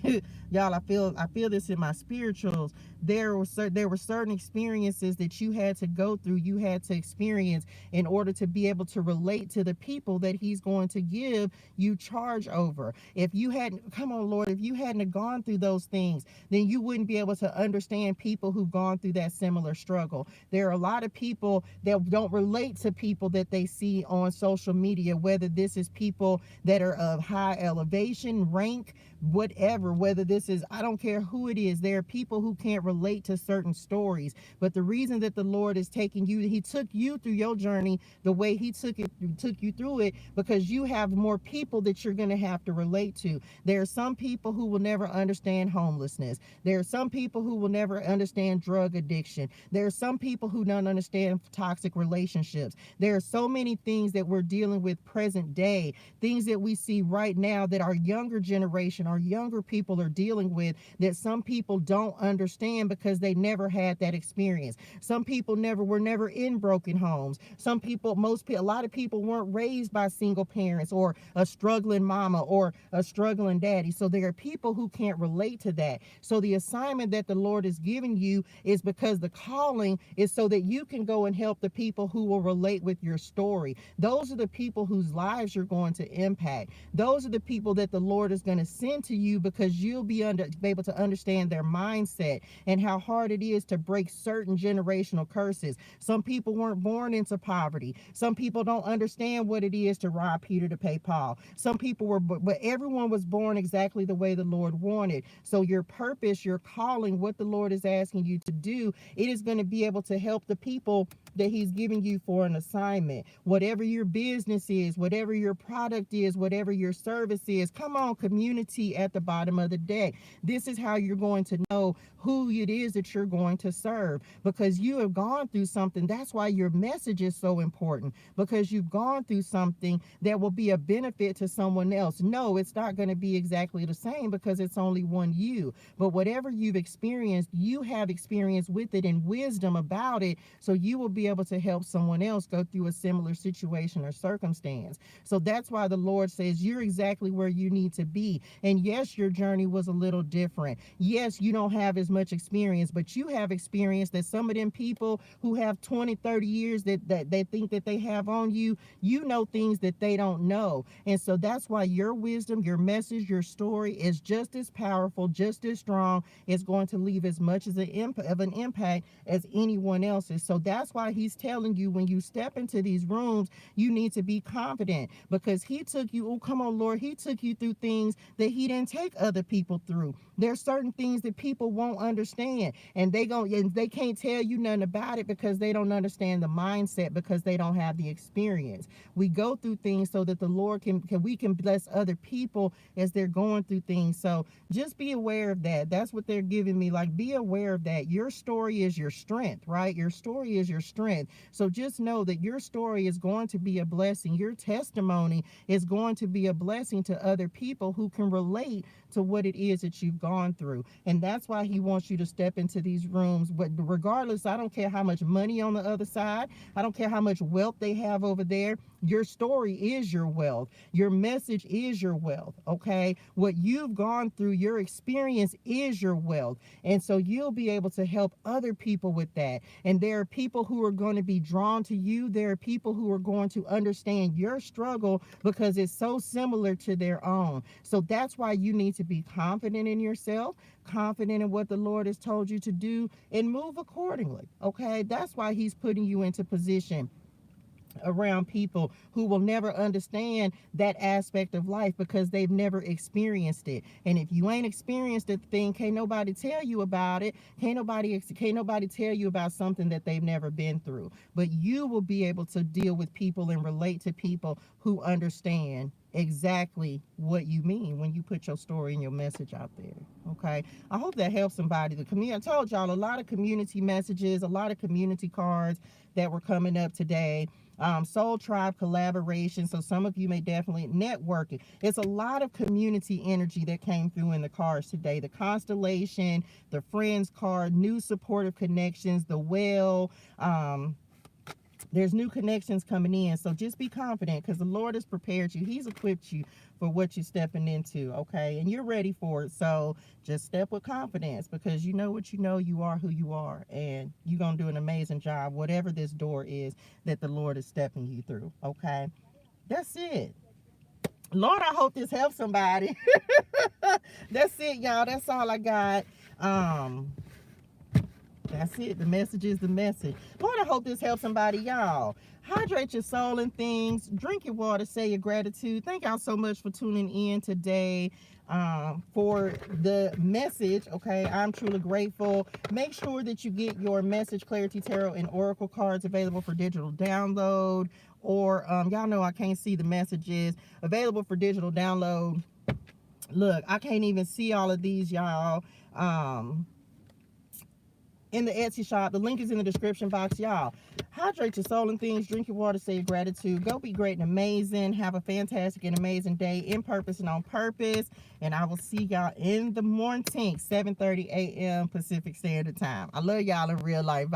Y'all, I feel this in my spirituals. There were certain experiences that you had to go through, you had to experience in order to be able to relate to the people that He's going to give you charge over. If you hadn't, come on, Lord, if you hadn't gone through those things, then you wouldn't be able to understand people who've gone through that similar struggle. There are a lot of people that don't relate to people that they see on social media, whether this is people that are of high elevation, rank, whatever, whether this is, I don't care who it is. There are people who can't relate to certain stories. But the reason that the Lord is taking you, He took you through your journey the way He took you through it, because you have more people that you're going to have to relate to. There are some people who will never understand homelessness. There are some people who will never understand drug addiction. There are some people who don't understand toxic relationships. There are so many things that we're dealing with present day, things that we see right now that our younger generation, our younger people are dealing with, that some people don't understand because they never had that experience. Some people were never in broken homes. A lot of people weren't raised by single parents or a struggling mama or a struggling daddy. So there are people who can't relate to that. So the assignment that the Lord is giving you is because the calling is so that you can go and help the people who will relate with your story. Those are the people whose lives you're going to impact. Those are the people that the Lord is going to send to you because you'll be able to understand their mindset and how hard it is to break certain generational curses. Some people weren't born into poverty. Some people don't understand what it is to rob Peter to pay Paul. Some people were, but everyone was born exactly the way the Lord wanted. So your purpose, your calling, what the Lord is asking you to do, it is going to be able to help the people that he's giving you for an assignment. Whatever your business is, whatever your product is, whatever your service is, come on, community at the bottom of the deck. This is how you're going to know who it is that you're going to serve, because you have gone through something. That's why your message is so important, because you've gone through something that will be a benefit to someone else. No, it's not going to be exactly the same because it's only one you, but whatever you've experienced, you have experience with it and wisdom about it, so you will be able to help someone else go through a similar situation or circumstance. So that's why the Lord says you're exactly where you need to be. And yes, your journey was a little different. Yes, you don't have as much experience, but you have experience that some of them people who have 20, 30 years that they think that they have on you, you know things that they don't know. And so that's why your wisdom, your message, your story is just as powerful, just as strong. It's going to leave as much as an impact as anyone else's. So that's why he's telling you, when you step into these rooms, you need to be confident, because he took you, oh, come on, Lord, he took you through things that he didn't take other people through. There's certain things that people won't understand, and they can't tell you nothing about it because they don't understand the mindset, because they don't have the experience. We go through things so that the Lord we can bless other people as they're going through things. So just be aware of that. That's what they're giving me. Like, be aware of that. Your story is your strength, right? Your story is your strength. So just know that your story is going to be a blessing. Your testimony is going to be a blessing to other people who can relate to what it is that you've gone through. And that's why he wants you to step into these rooms. But regardless, I don't care how much money on the other side, I don't care how much wealth they have over there. Your story is your wealth. Your message is your wealth, okay? What you've gone through, your experience is your wealth. And so you'll be able to help other people with that. And there are people who are going to be drawn to you. There are people who are going to understand your struggle because it's so similar to their own. So that's why you need to be confident in yourself, confident in what the Lord has told you to do, and move accordingly, okay? That's why he's putting you into position around people who will never understand that aspect of life because they've never experienced it. And if you ain't experienced the thing, can't nobody tell you about it. Can't nobody tell you about something that they've never been through. But you will be able to deal with people and relate to people who understand exactly what you mean when you put your story and your message out there. Okay, I hope that helps somebody. The community, I told y'all, a lot of community messages, a lot of community cards that were coming up today. Soul Tribe collaboration. So some of you may definitely networking. It's a lot of community energy that came through in the cards today. The constellation, the friends card, new supportive connections, the well. There's new connections coming in. So just be confident because the Lord has prepared you. He's equipped you for what you're stepping into, okay? And you're ready for it. So just step with confidence because you know what you know. You are who you are. And you're going to do an amazing job, whatever this door is that the Lord is stepping you through, okay? That's it. Lord, I hope this helps somebody. That's it, y'all. That's all I got. That's it. The message is the message. Lord, I hope this helps somebody. Y'all, hydrate your soul and things. Drink your water. Say your gratitude. Thank y'all so much for tuning in today for the message. Okay, I'm truly grateful. Make sure that you get your message, clarity, tarot, and oracle cards available for digital download. Or y'all know I can't see the messages available for digital download. Look, I can't even see all of these, y'all. In the Etsy shop. The link is in the description box. Y'all, hydrate your soul and things. Drink your water. Say your gratitude. Go be great and amazing. Have a fantastic and amazing day in purpose and on purpose. And I will see y'all in the morning, 7:30 a.m. Pacific Standard Time. I love y'all in real life.